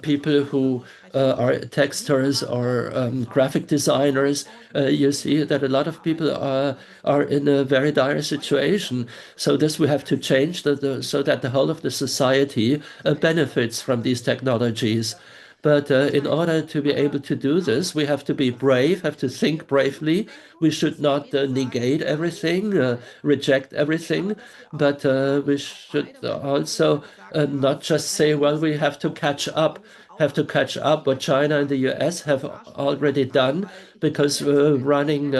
people who are texters or graphic designers, you see that a lot of people are in a very dire situation. So this we have to change so that the whole of the society benefits from these technologies. But in order to be able to do this, we have to be brave, have to think bravely. We should not negate everything, reject everything, but we should also not just say, well, we have to catch up what China and the US have already done, because running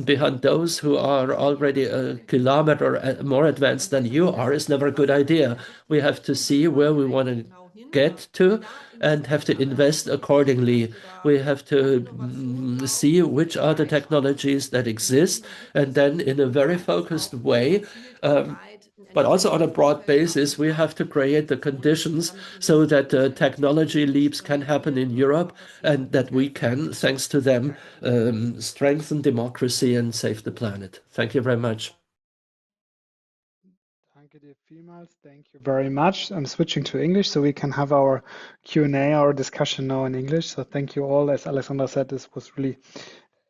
behind those who are already a kilometer more advanced than you are is never a good idea. We have to see where we want to get to and have to invest accordingly. We have to see which are the technologies that exist, and then in a very focused way, but also on a broad basis, we have to create the conditions so that technology leaps can happen in Europe and that we can, thanks to them, strengthen democracy and save the planet. Thank you very much. Danke dir vielmals. Thank you very much. I'm switching to English so we can have our Q&A, our discussion now in English. So thank you all. As Alexandra said, this was really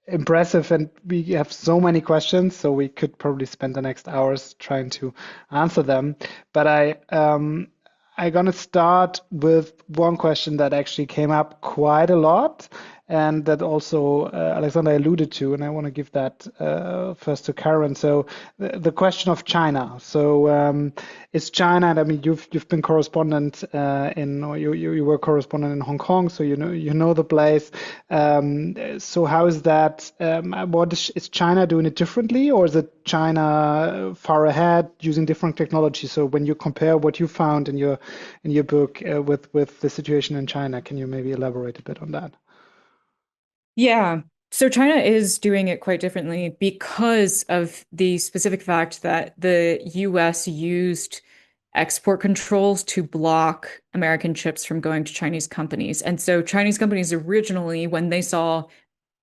impressive, and we have so many questions, so we could probably spend the next hours trying to answer them. But I'm gonna start with one question that actually came up quite a lot, and that also Alexandra alluded to, and I want to give that first to Karen. So the question of China. So is China? And I mean, you've been correspondent you were correspondent in Hong Kong, so you know the place. So how is that? Is China doing it differently, or is it China far ahead using different technology? So when you compare what you found in your book with the situation in China, can you maybe elaborate a bit on that? Yeah. So China is doing it quite differently because of the specific fact that the US used export controls to block American chips from going to Chinese companies. And so Chinese companies originally, when they saw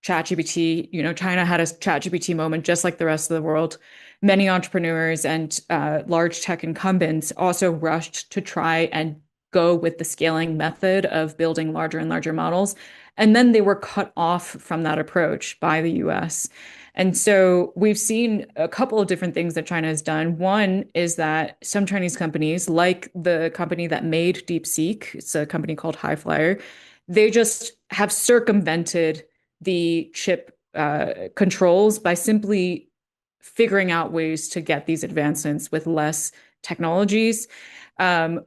ChatGPT, China had a ChatGPT moment just like the rest of the world. Many entrepreneurs and large tech incumbents also rushed to try and go with the scaling method of building larger and larger models. And then they were cut off from that approach by the US. And so we've seen a couple of different things that China has done. One is that some Chinese companies, like the company that made DeepSeek, it's a company called Highflyer, they just have circumvented the chip controls by simply figuring out ways to get these advancements with less technologies.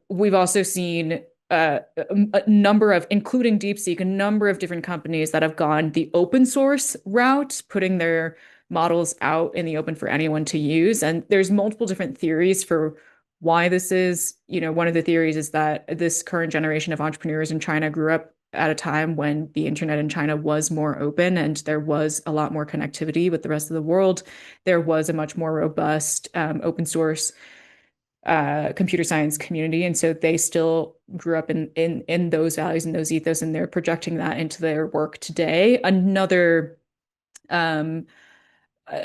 We've also seen a number of, including DeepSeek, a number of different companies that have gone the open source route, putting their models out in the open for anyone to use. And there's multiple different theories for why this is. One of the theories is that this current generation of entrepreneurs in China grew up at a time when the internet in China was more open and there was a lot more connectivity with the rest of the world. There was a much more robust open source computer science community, and so they still grew up in those values and those ethos, and they're projecting that into their work today. Another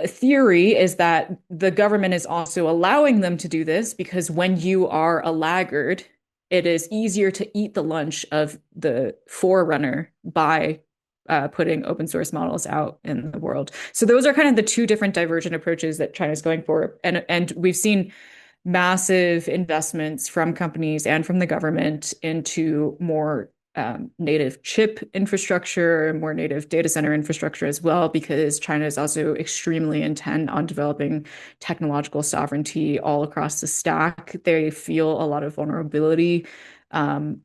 theory is that the government is also allowing them to do this because when you are a laggard, it is easier to eat the lunch of the forerunner by putting open source models out in the world. So those are kind of the two different divergent approaches that China's going for, and we've seen massive investments from companies and from the government into more native chip infrastructure, more native data center infrastructure as well, because China is also extremely intent on developing technological sovereignty all across the stack. They feel a lot of vulnerability that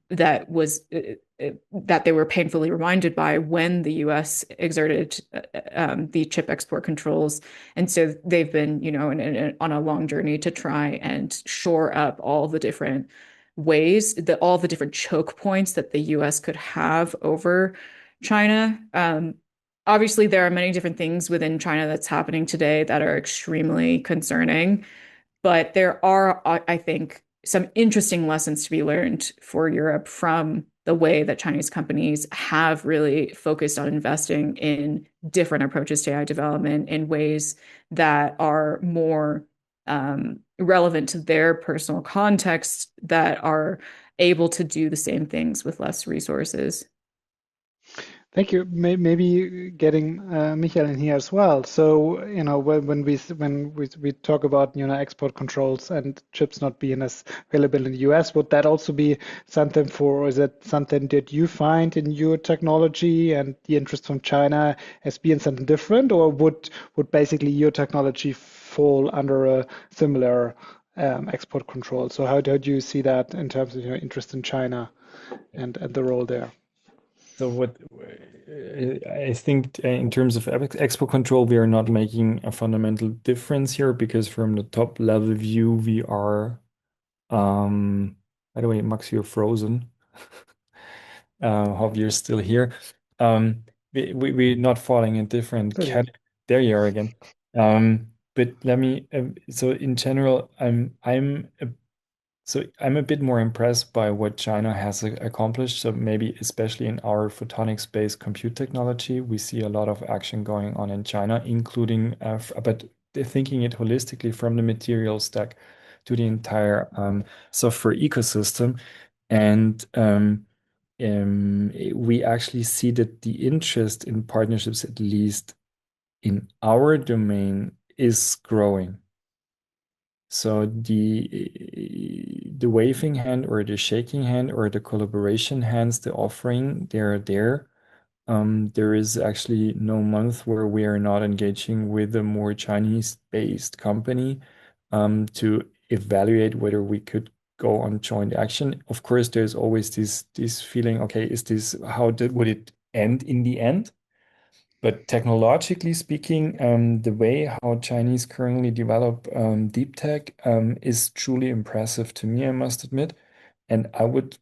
they were painfully reminded by when the US exerted the chip export controls. And so they've been, on a long journey to try and shore up all the different ways, all the different choke points that the US could have over China. Obviously, there are many different things within China that's happening today that are extremely concerning. But there are, I think, some interesting lessons to be learned for Europe from the way that Chinese companies have really focused on investing in different approaches to AI development in ways that are more relevant to their personal context, that are able to do the same things with less resources. Thank you. Maybe getting Michael in here as well. So, when we talk about, export controls and chips not being as available in the US, would that also be something or is it something that you find in your technology and the interest from China as being something different, or would basically your technology fall under a similar export control? So how do you see that in terms of your interest in China and the role there? So what I think in terms of export control, we are not making a fundamental difference here because from the top level view, we are, by the way, Max, you're frozen. Hope you're still here. We're not falling in different categories. There you are again. But let me, so in general, I'm a bit more impressed by what China has accomplished. So maybe especially in our photonics-based compute technology, we see a lot of action going on in China, including, but they're thinking it holistically from the material stack to the entire software ecosystem. And we actually see that the interest in partnerships, at least in our domain, is growing. So the waving hand or the shaking hand or the collaboration hands, the offering, they're there. There is actually no month where we are not engaging with a more Chinese-based company to evaluate whether we could go on joint action. Of course, there's always this feeling, okay, would it end in the end? But technologically speaking, the way how Chinese currently develop deep tech is truly impressive to me, I must admit. And I would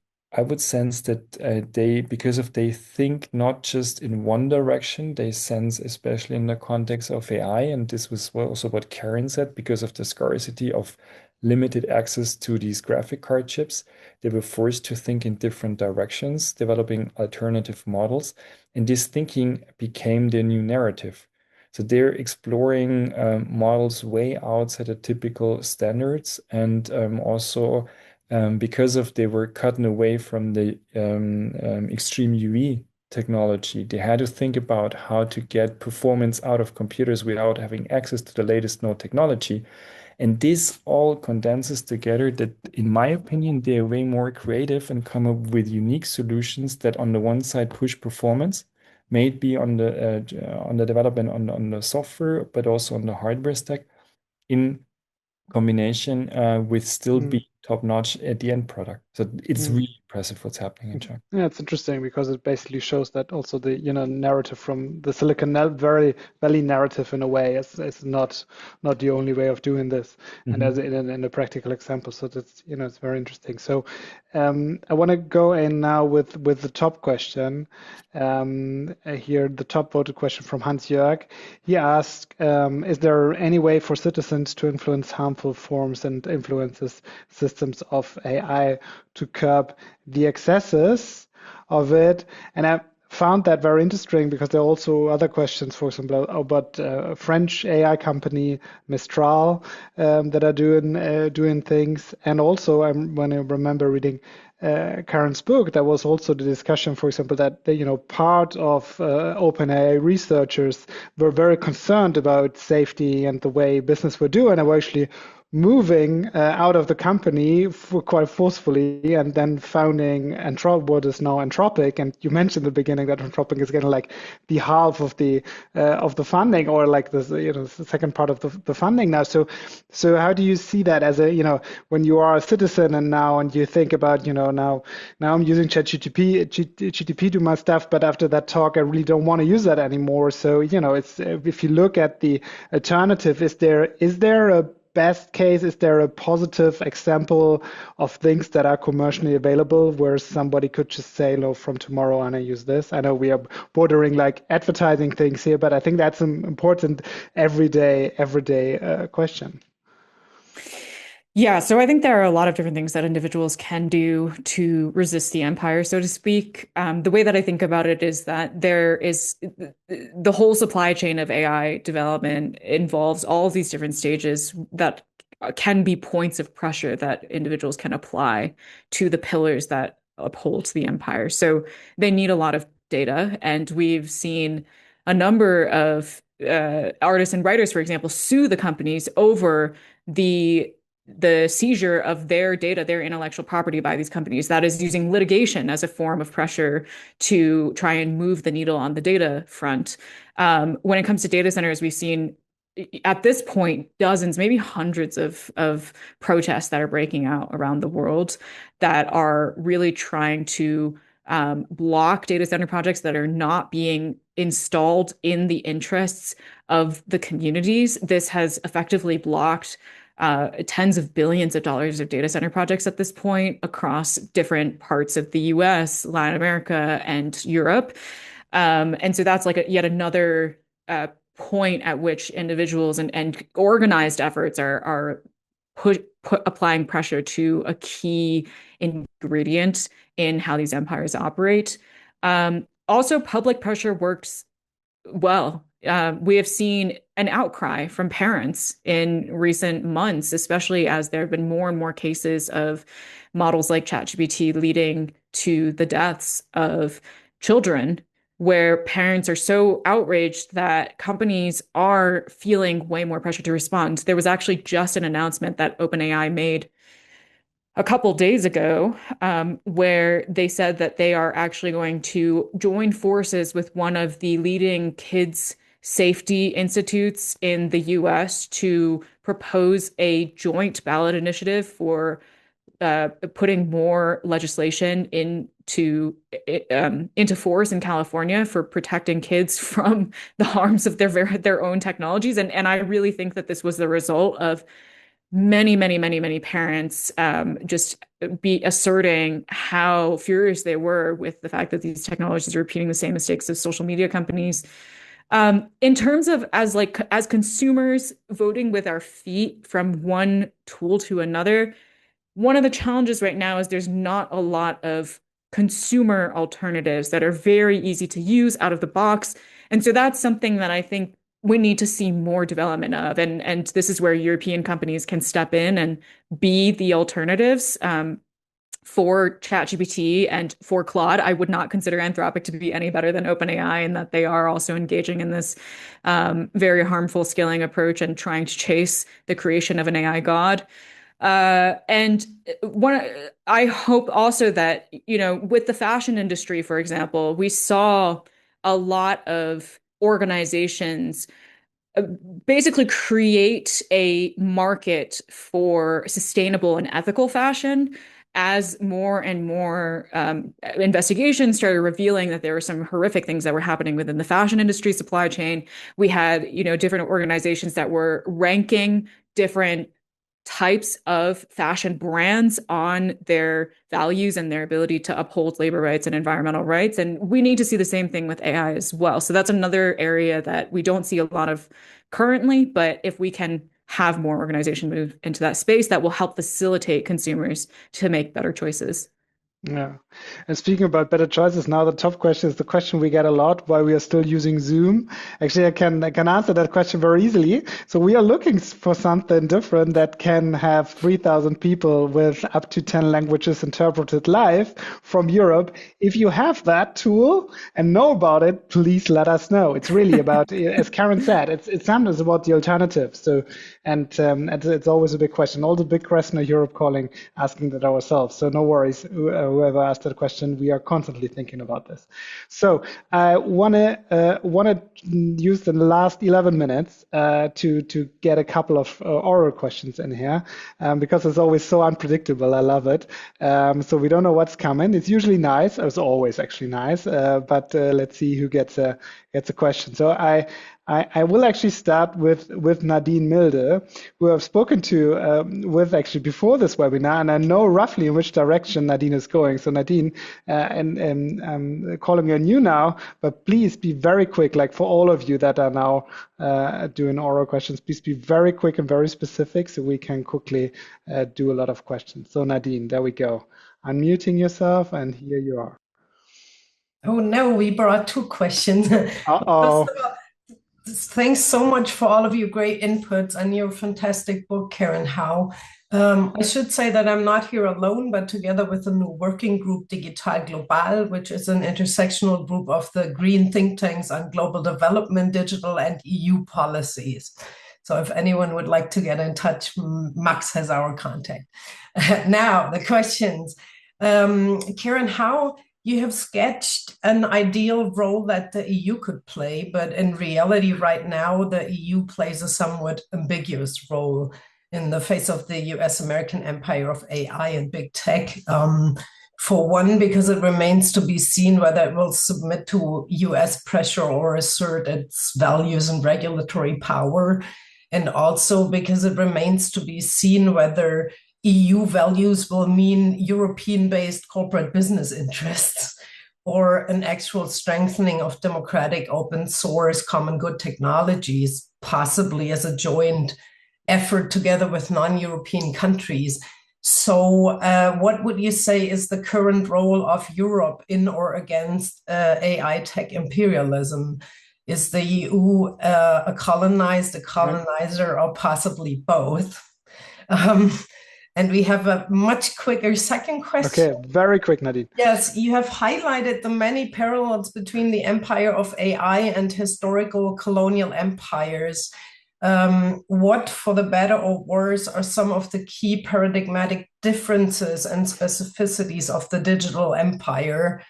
sense that they think not just in one direction, they sense, especially in the context of AI, and this was also what Karen said, because of the scarcity of limited access to these graphic card chips, they were forced to think in different directions, developing alternative models. And this thinking became their new narrative. So they're exploring models way outside the typical standards, and also because of they were cutting away from the extreme UE technology, they had to think about how to get performance out of computers without having access to the latest node technology. And this all condenses together that, in my opinion, they are way more creative and come up with unique solutions that, on the one side, push performance, may it be on the development on the software, but also on the hardware stack, in combination with still being top notch at the end product. So it's really impressive what's happening in China. Yeah, it's interesting because it basically shows that also the narrative from the Valley narrative in a way is not the only way of doing this, and as in a practical example. So that's it's very interesting. So I want to go in now with the top question. Here, the top voted question from Hans Jörg. He asked, is there any way for citizens to influence harmful forms and influences systems of AI to curb the excesses of it? And I found that very interesting because there are also other questions, for example, about a French AI company, Mistral, that are doing things. And also, when I remember reading Karen's book, there was also the discussion, for example, that part of OpenAI researchers were very concerned about safety and the way business would do, and I were actually moving out of the company quite forcefully, and then founding what is now Anthropic. And you mentioned in the beginning that Anthropic is getting like the half of the funding, or like the second part of the funding now. So how do you see that as when you are a citizen and you think about now I'm using GTP to do my stuff, but after that talk I really don't want to use that anymore. So it's if you look at the alternative, is there a best case? Is there a positive example of things that are commercially available where somebody could just say, no, from tomorrow on I use this? I know we are bordering like advertising things here, but I think that's an important everyday question. Yeah, so I think there are a lot of different things that individuals can do to resist the empire, so to speak. The way that I think about it is that there is the whole supply chain of AI development involves all of these different stages that can be points of pressure that individuals can apply to the pillars that uphold the empire. So they need a lot of data, and we've seen a number of artists and writers, for example, sue the companies over the seizure of their data, their intellectual property by these companies. That is using litigation as a form of pressure to try and move the needle on the data front. When it comes to data centers, we've seen at this point dozens, maybe hundreds of protests that are breaking out around the world that are really trying to block data center projects that are not being installed in the interests of the communities. This has effectively blocked tens of billions of dollars of data center projects at this point across different parts of the US, Latin America, and Europe. And so that's like yet another point at which individuals and organized efforts are applying pressure to a key ingredient in how these empires operate. Also, public pressure works well. We have seen an outcry from parents in recent months, especially as there have been more and more cases of models like ChatGPT leading to the deaths of children, where parents are so outraged that companies are feeling way more pressure to respond. There was actually just an announcement that OpenAI made a couple days ago, where they said that they are actually going to join forces with one of the leading kids safety institutes in the US to propose a joint ballot initiative for putting more legislation into force in California for protecting kids from the harms of their own technologies. And I really think that this was the result of many parents just be asserting how furious they were with the fact that these technologies are repeating the same mistakes as social media companies. In terms of as consumers voting with our feet from one tool to another, one of the challenges right now is there's not a lot of consumer alternatives that are very easy to use out of the box. And so that's something that I think we need to see more development of. And this is where European companies can step in and be the alternatives for ChatGPT and for Claude. I would not consider Anthropic to be any better than OpenAI in that they are also engaging in this very harmful scaling approach and trying to chase the creation of an AI god. And I hope also that, with the fashion industry, for example, we saw a lot of organizations basically create a market for sustainable and ethical fashion as more and more investigations started revealing that there were some horrific things that were happening within the fashion industry supply chain. We had, different organizations that were ranking different types of fashion brands on their values and their ability to uphold labor rights and environmental rights. And we need to see the same thing with AI as well. So that's another area that we don't see a lot of currently, but if we can have more organization move into that space, that will help facilitate consumers to make better choices. Yeah. And speaking about better choices, now the top question is the question we get a lot, why we are still using Zoom. Actually, I can answer that question very easily. So we are looking for something different that can have 3,000 people with up to 10 languages interpreted live from Europe. If you have that tool and know about it, please let us know. It's really about, as Karen said, it's sometimes about the alternatives. So, and it's always a big question. All the big questions are Europe calling, asking that ourselves. So no worries. Whoever asked that question, we are constantly thinking about this. So I wanna use the last 11 minutes to get a couple of oral questions in here because it's always so unpredictable. I love it. So we don't know what's coming. It's usually nice. It's always actually nice. But let's see who gets a question. So I I will actually start with Nadine Milde, who I've spoken to with actually before this webinar, and I know roughly in which direction Nadine is going. So Nadine, and I'm calling you on you now, but please be very quick, like for all of you that are now doing oral questions, please be very quick and very specific so we can quickly do a lot of questions. So Nadine, there we go. Unmuting yourself, and here you are. Oh no, we brought two questions. Uh-oh. Thanks so much for all of your great inputs and your fantastic book, Karen Howe. I should say that I'm not here alone, but together with the new working group Digital Global, which is an intersectional group of the green think tanks on global development, digital and EU policies. So if anyone would like to get in touch, Max has our contact. Now, the questions. Karen, how you have sketched an ideal role that the EU could play, but in reality, right now, the EU plays a somewhat ambiguous role in the face of the US-American empire of AI and big tech. For one, because it remains to be seen whether it will submit to US pressure or assert its values and regulatory power. And also because it remains to be seen whether EU values will mean European-based corporate business interests or an actual strengthening of democratic, open source, common good technologies, possibly as a joint effort together with non-European countries. So what would you say is the current role of Europe in or against AI tech imperialism? Is the EU a colonizer, or possibly both? And we have a much quicker second question. Okay, very quick, Nadine. Yes, you have highlighted the many parallels between the empire of AI and historical colonial empires. What, for the better or worse, are some of the key paradigmatic differences and specificities of the digital empire,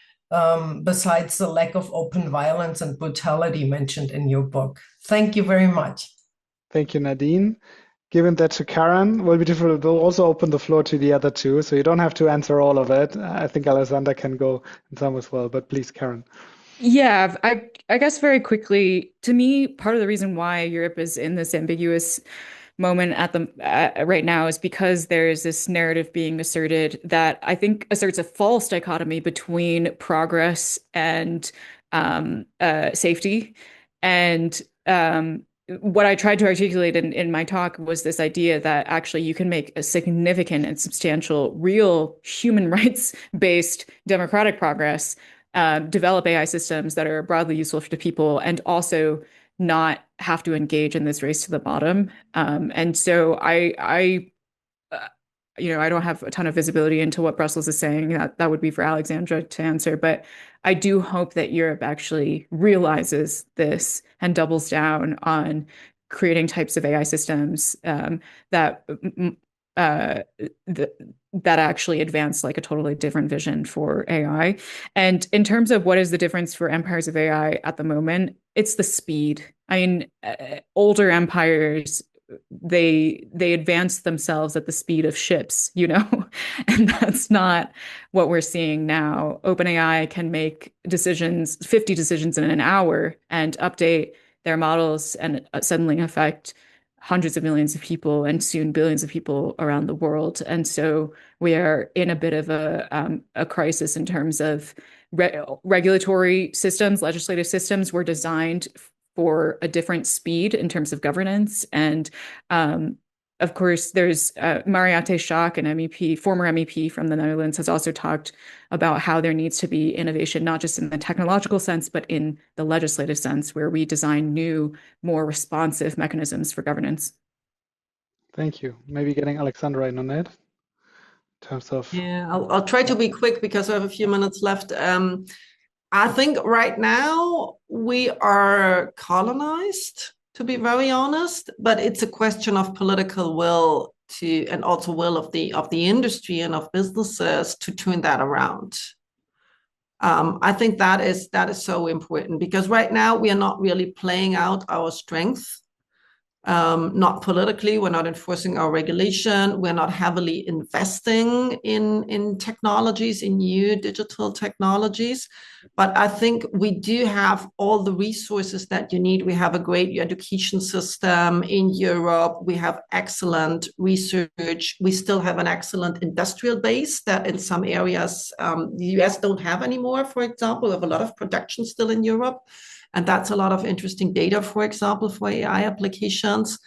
besides the lack of open violence and brutality mentioned in your book? Thank you very much. Thank you, Nadine. Giving that to Karen will be difficult. We'll also open the floor to the other two, so you don't have to answer all of it. I think Alexandra can go in some as well, but please, Karen. Yeah, I guess very quickly, to me, part of the reason why Europe is in this ambiguous moment at the right now is because there's this narrative being asserted that I think asserts a false dichotomy between progress and safety. And what I tried to articulate in my talk was this idea that actually you can make a significant and substantial, real human rights-based democratic progress, develop AI systems that are broadly useful to people, and also not have to engage in this race to the bottom. And so I don't have a ton of visibility into what Brussels is saying. That would be for Alexandra to answer. But I do hope that Europe actually realizes this and doubles down on creating types of AI systems that actually advance like a totally different vision for AI. And in terms of what is the difference for empires of AI at the moment, it's the speed. I mean, older empires, they advance themselves at the speed of ships, and that's not what we're seeing now. OpenAI can make 50 decisions in an hour and update their models and suddenly affect hundreds of millions of people and soon billions of people around the world. And so we are in a bit of a crisis in terms of regulatory systems. Legislative systems were designed for a different speed in terms of governance. And of course, there's Mariette Schaak, an MEP, former MEP from the Netherlands, has also talked about how there needs to be innovation, not just in the technological sense, but in the legislative sense, where we design new, more responsive mechanisms for governance. Thank you. Maybe getting Alexandra in on it in terms of... Yeah, I'll try to be quick because I have a few minutes left. I think right now we are colonized, to be very honest, but it's a question of political will and also will of the industry and of businesses to turn that around. I think that is so important because right now we are not really playing out our strength. not politically. We're not enforcing our regulation. We're not heavily investing in technologies, in new digital technologies. But I think we do have all the resources that you need. We have a great education system in Europe. We have excellent research. We still have an excellent industrial base that in some areas the US don't have anymore, for example. We have a lot of production still in Europe. And that's a lot of interesting data, for example, for AI applications.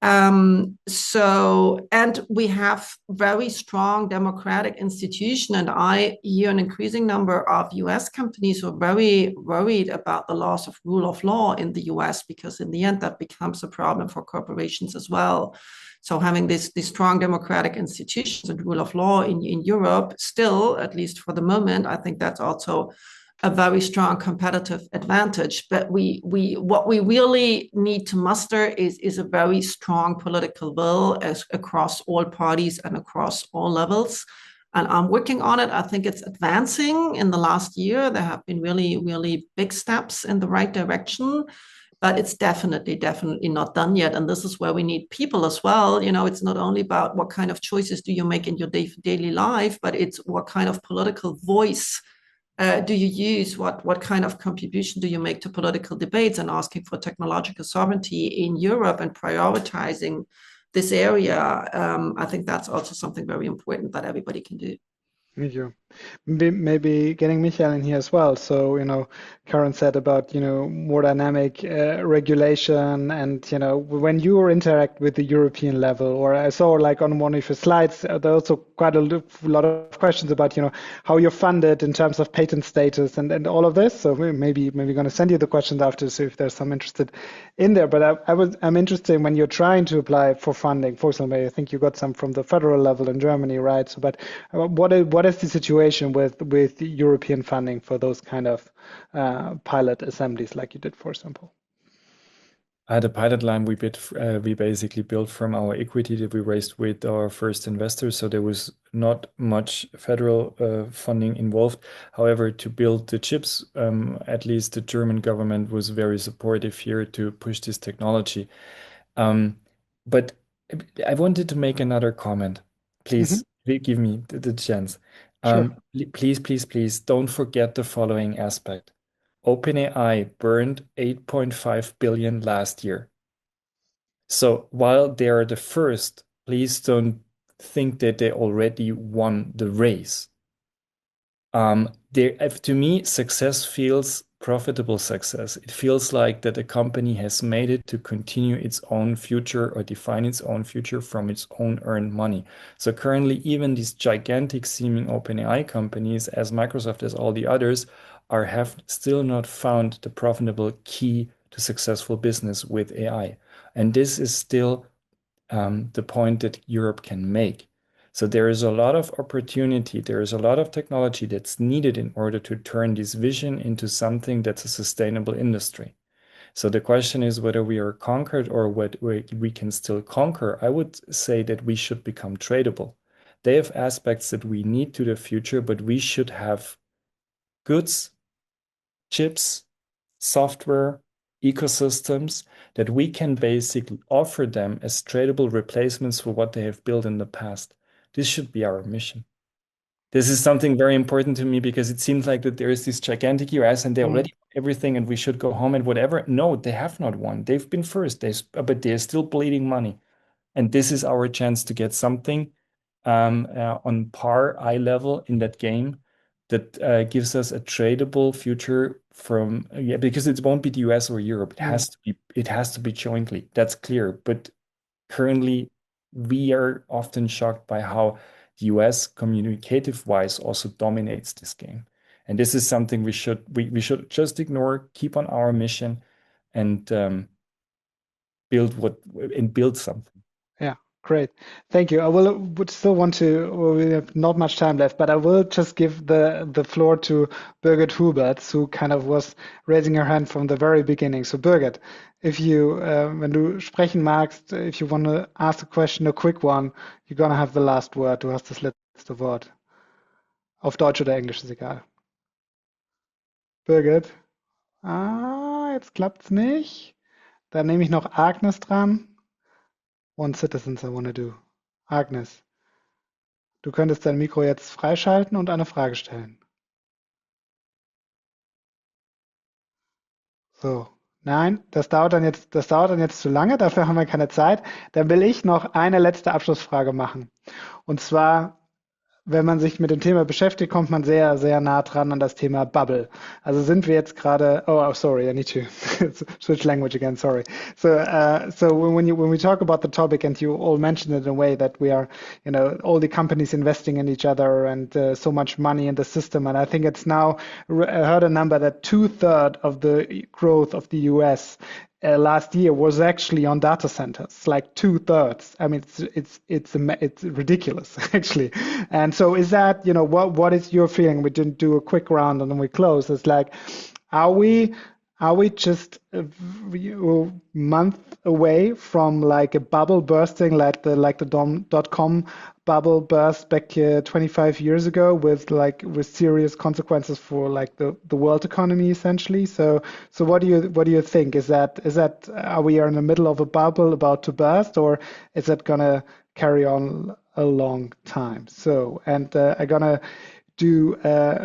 And we have very strong democratic institution. And I hear an increasing number of US companies who are very worried about the loss of rule of law in the US, because in the end, that becomes a problem for corporations as well. So having these strong democratic institutions and rule of law in Europe, still, at least for the moment, I think that's also a very strong competitive advantage. But what we really need to muster is a very strong political will across all parties and across all levels. And I'm working on it. I think it's advancing. In the last year, there have been really, really big steps in the right direction. But it's definitely not done yet. And this is where we need people as well. It's not only about what kind of choices do you make in your daily life, but it's what kind of political voice do you use, what kind of contribution do you make to political debates, and asking for technological sovereignty in Europe and prioritizing this area. I think that's also something very important that everybody can do. Thank you. Maybe getting Michael in here as well. So, Karen said about, more dynamic regulation, and, when you interact with the European level, or I saw like on one of your slides, there are also quite a lot of questions about, how you're funded in terms of patent status and all of this. So maybe going to send you the questions after, so if there's some interested in there. But I'm interested when you're trying to apply for funding. For example, I think you got some from the federal level in Germany, right? So, but what is the situation with European funding for those kind of pilot assemblies like you did, for example? The pilot line we basically built from our equity that we raised with our first investors. So there was not much federal funding involved. However, to build the chips, at least the German government was very supportive here to push this technology. But I wanted to make another comment. Please give me the chance. Sure. Please don't forget the following aspect. OpenAI burned 8.5 billion last year. So while they are the first, please don't think that they already won the race. To me, success feels profitable success. It feels like that a company has made it to continue its own future or define its own future from its own earned money. So currently, even these gigantic seeming OpenAI companies, as Microsoft, as all the others, have still not found the profitable key to successful business with AI. And this is still the point that Europe can make. So there is a lot of opportunity, there is a lot of technology that's needed in order to turn this vision into something that's a sustainable industry. So the question is whether we are conquered or what we can still conquer. I would say that we should become tradable. They have aspects that we need to the future, but we should have goods, chips, software, ecosystems that we can basically offer them as tradable replacements for what they have built in the past. This should be our mission. This is something very important to me because it seems like that there is this gigantic US and they already everything and we should go home and whatever. No, they have not won. They've been first, but they're still bleeding money. And this is our chance to get something on par, eye level in that game that gives us a tradable future from because it won't be the US or Europe. It has to be jointly. That's clear. But currently we are often shocked by how the US communicative wise also dominates this game. And this is something we should just ignore, keep on our mission and build something. Yeah, great. Thank you. Would still want to, well, we have not much time left, but I will just give the floor to Birgit Hubert, who kind of was raising her hand from the very beginning. So Birgit, if you, wenn du sprechen magst, if you want to ask a question, a quick one, you're gonna have the last word. Du hast das letzte Wort. Auf Deutsch oder Englisch, ist egal. Birgit? Jetzt klappt's nicht. Dann nehme ich noch Agnes dran. One Citizens I want to do. Agnes, du könntest dein Mikro jetzt freischalten und eine Frage stellen. So. Nein, das dauert dann jetzt zu lange, dafür haben wir keine Zeit. Dann will ich noch eine letzte Abschlussfrage machen. Und zwar, wenn man sich mit dem Thema beschäftigt, kommt man sehr, sehr nah dran an das Thema Bubble. Also sind wir jetzt gerade, sorry, I need to switch language again, sorry. So when we talk about the topic and you all mentioned it in a way that we are, all the companies investing in each other and so much money in the system. And I think it's now, I heard a number that 2/3 of the growth of the US last year was actually on data centers, like 2/3. I mean, it's ridiculous actually. And so, is that what is your feeling? We didn't do a quick round and then we close. It's like, are we just a month away from like a bubble bursting, like the dot-com bubble burst back 25 years ago with serious consequences for like the world economy essentially. So what do you think? Is that are we in the middle of a bubble about to burst, or is that gonna carry on a long time? So I'm gonna do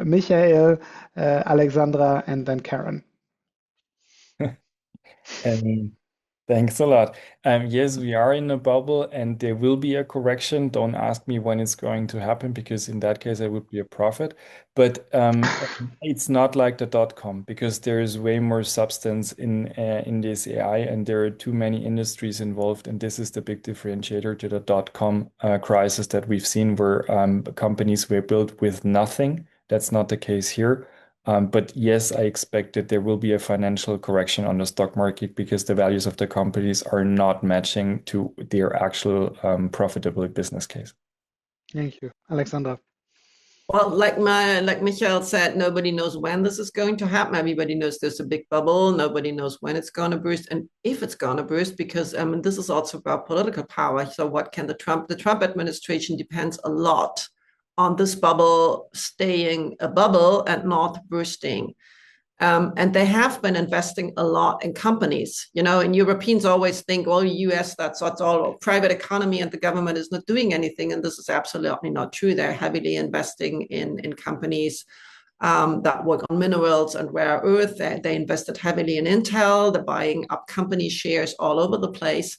Michael, Alexandra, and then Karen. Thanks a lot. Yes, we are in a bubble and there will be a correction. Don't ask me when it's going to happen because in that case I would be a prophet. But it's not like the dot-com because there is way more substance in this AI and there are too many industries involved. And this is the big differentiator to the dot-com crisis that we've seen where companies were built with nothing. That's not the case here. But yes, I expect that there will be a financial correction on the stock market because the values of the companies are not matching to their actual profitable business case. Thank you, Alexandra. Well, like Michael said, nobody knows when this is going to happen. Everybody knows there's a big bubble. Nobody knows when it's going to burst and if it's going to burst, because this is also about political power. So what can the Trump administration depends a lot on this bubble staying a bubble and not bursting. And they have been investing a lot in companies, and Europeans always think, well, US, that's all private economy and the government is not doing anything. And this is absolutely not true. They're heavily investing in companies that work on minerals and rare earth. They invested heavily in Intel. They're buying up company shares all over the place.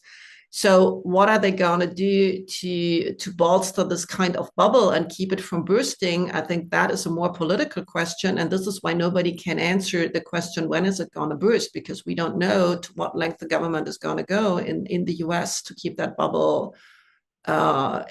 So what are they going to do to bolster this kind of bubble and keep it from bursting? I think that is a more political question. And this is why nobody can answer the question, when is it going to burst? Because we don't know to what length the government is going to go in the US to keep that bubble how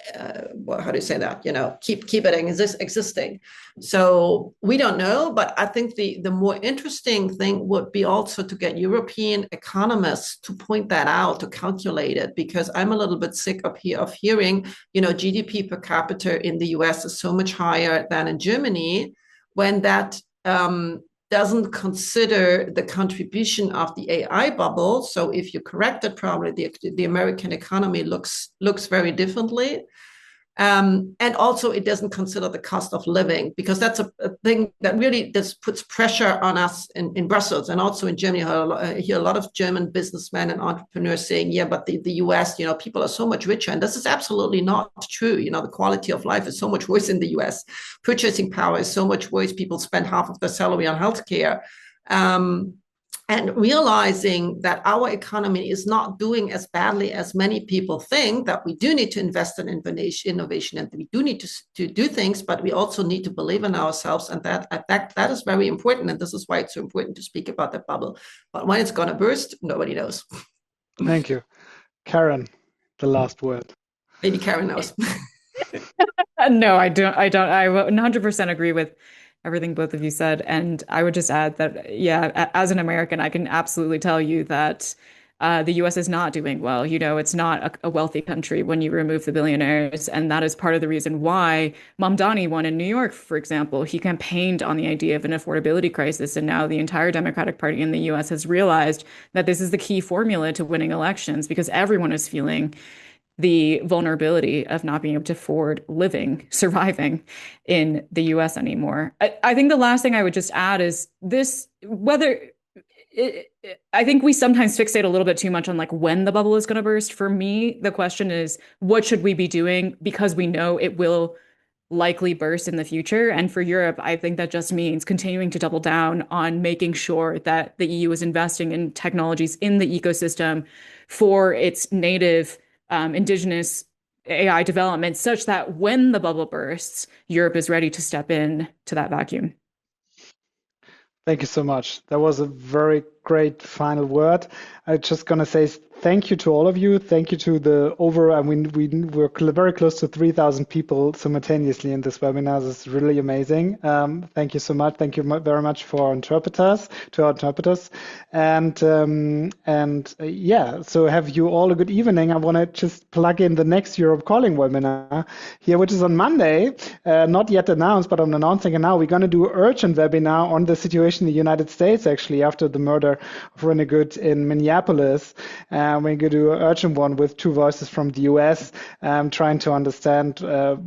do you say that, keep it existing. So we don't know, but I think the more interesting thing would be also to get European economists to point that out, to calculate it, because I'm a little bit sick of hearing, GDP per capita in the US is so much higher than in Germany, when that doesn't consider the contribution of the AI bubble. So if you correct it, probably the American economy looks very differently. And also it doesn't consider the cost of living, because that's a thing that really just puts pressure on us in Brussels and also in Germany. I hear a lot of German businessmen and entrepreneurs saying, yeah, but the US, people are so much richer. And this is absolutely not true. The quality of life is so much worse in the US. Purchasing power is so much worse. People spend half of their salary on healthcare. And realizing that our economy is not doing as badly as many people think, that we do need to invest in innovation and we do need to do things, but we also need to believe in ourselves. And that is very important. And this is why it's so important to speak about that bubble. But when it's going to burst, nobody knows. Thank you. Karen, the last word. Maybe Karen knows. No, I don't. I 100% agree with everything both of you said. And I would just add that, yeah, as an American, I can absolutely tell you that the US is not doing well. It's not a wealthy country when you remove the billionaires. And that is part of the reason why Mamdani won in New York, for example. He campaigned on the idea of an affordability crisis. And now the entire Democratic Party in the US has realized that this is the key formula to winning elections, because everyone is feeling the vulnerability of not being able to afford surviving in the US anymore. I think the last thing I would just add is this, whether I think we sometimes fixate a little bit too much on like when the bubble is going to burst. For me, the question is, what should we be doing because we know it will likely burst in the future? And for Europe, I think that just means continuing to double down on making sure that the EU is investing in technologies in the ecosystem for its native indigenous AI development, such that when the bubble bursts, Europe is ready to step in to that vacuum. Thank you so much. That was a very great final word. I'm just going to say thank you to all of you. Thank you to we're very close to 3,000 people simultaneously in this webinar. This is really amazing. Thank you so much. Thank you very much to our interpreters. So have you all a good evening. I want to just plug in the next Europe Calling webinar here, which is on Monday, not yet announced, but I'm announcing it now. We're going to do an urgent webinar on the situation in the United States, actually, after the murder of Rene Good in Minneapolis. We're going to do an urgent one with two voices from the US, trying to understand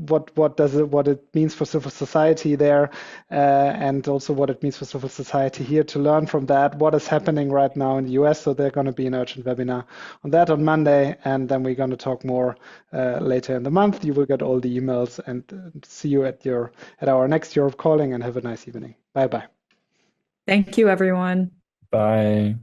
what it means for civil society there, and also what it means for civil society here, to learn from that what is happening right now in the US. So they're going to be an urgent webinar on that on Monday, and then we're going to talk more later in the month. You will get all the emails, and see you at our next Europe Calling, and have a nice evening. Bye bye. Thank you, everyone. Bye.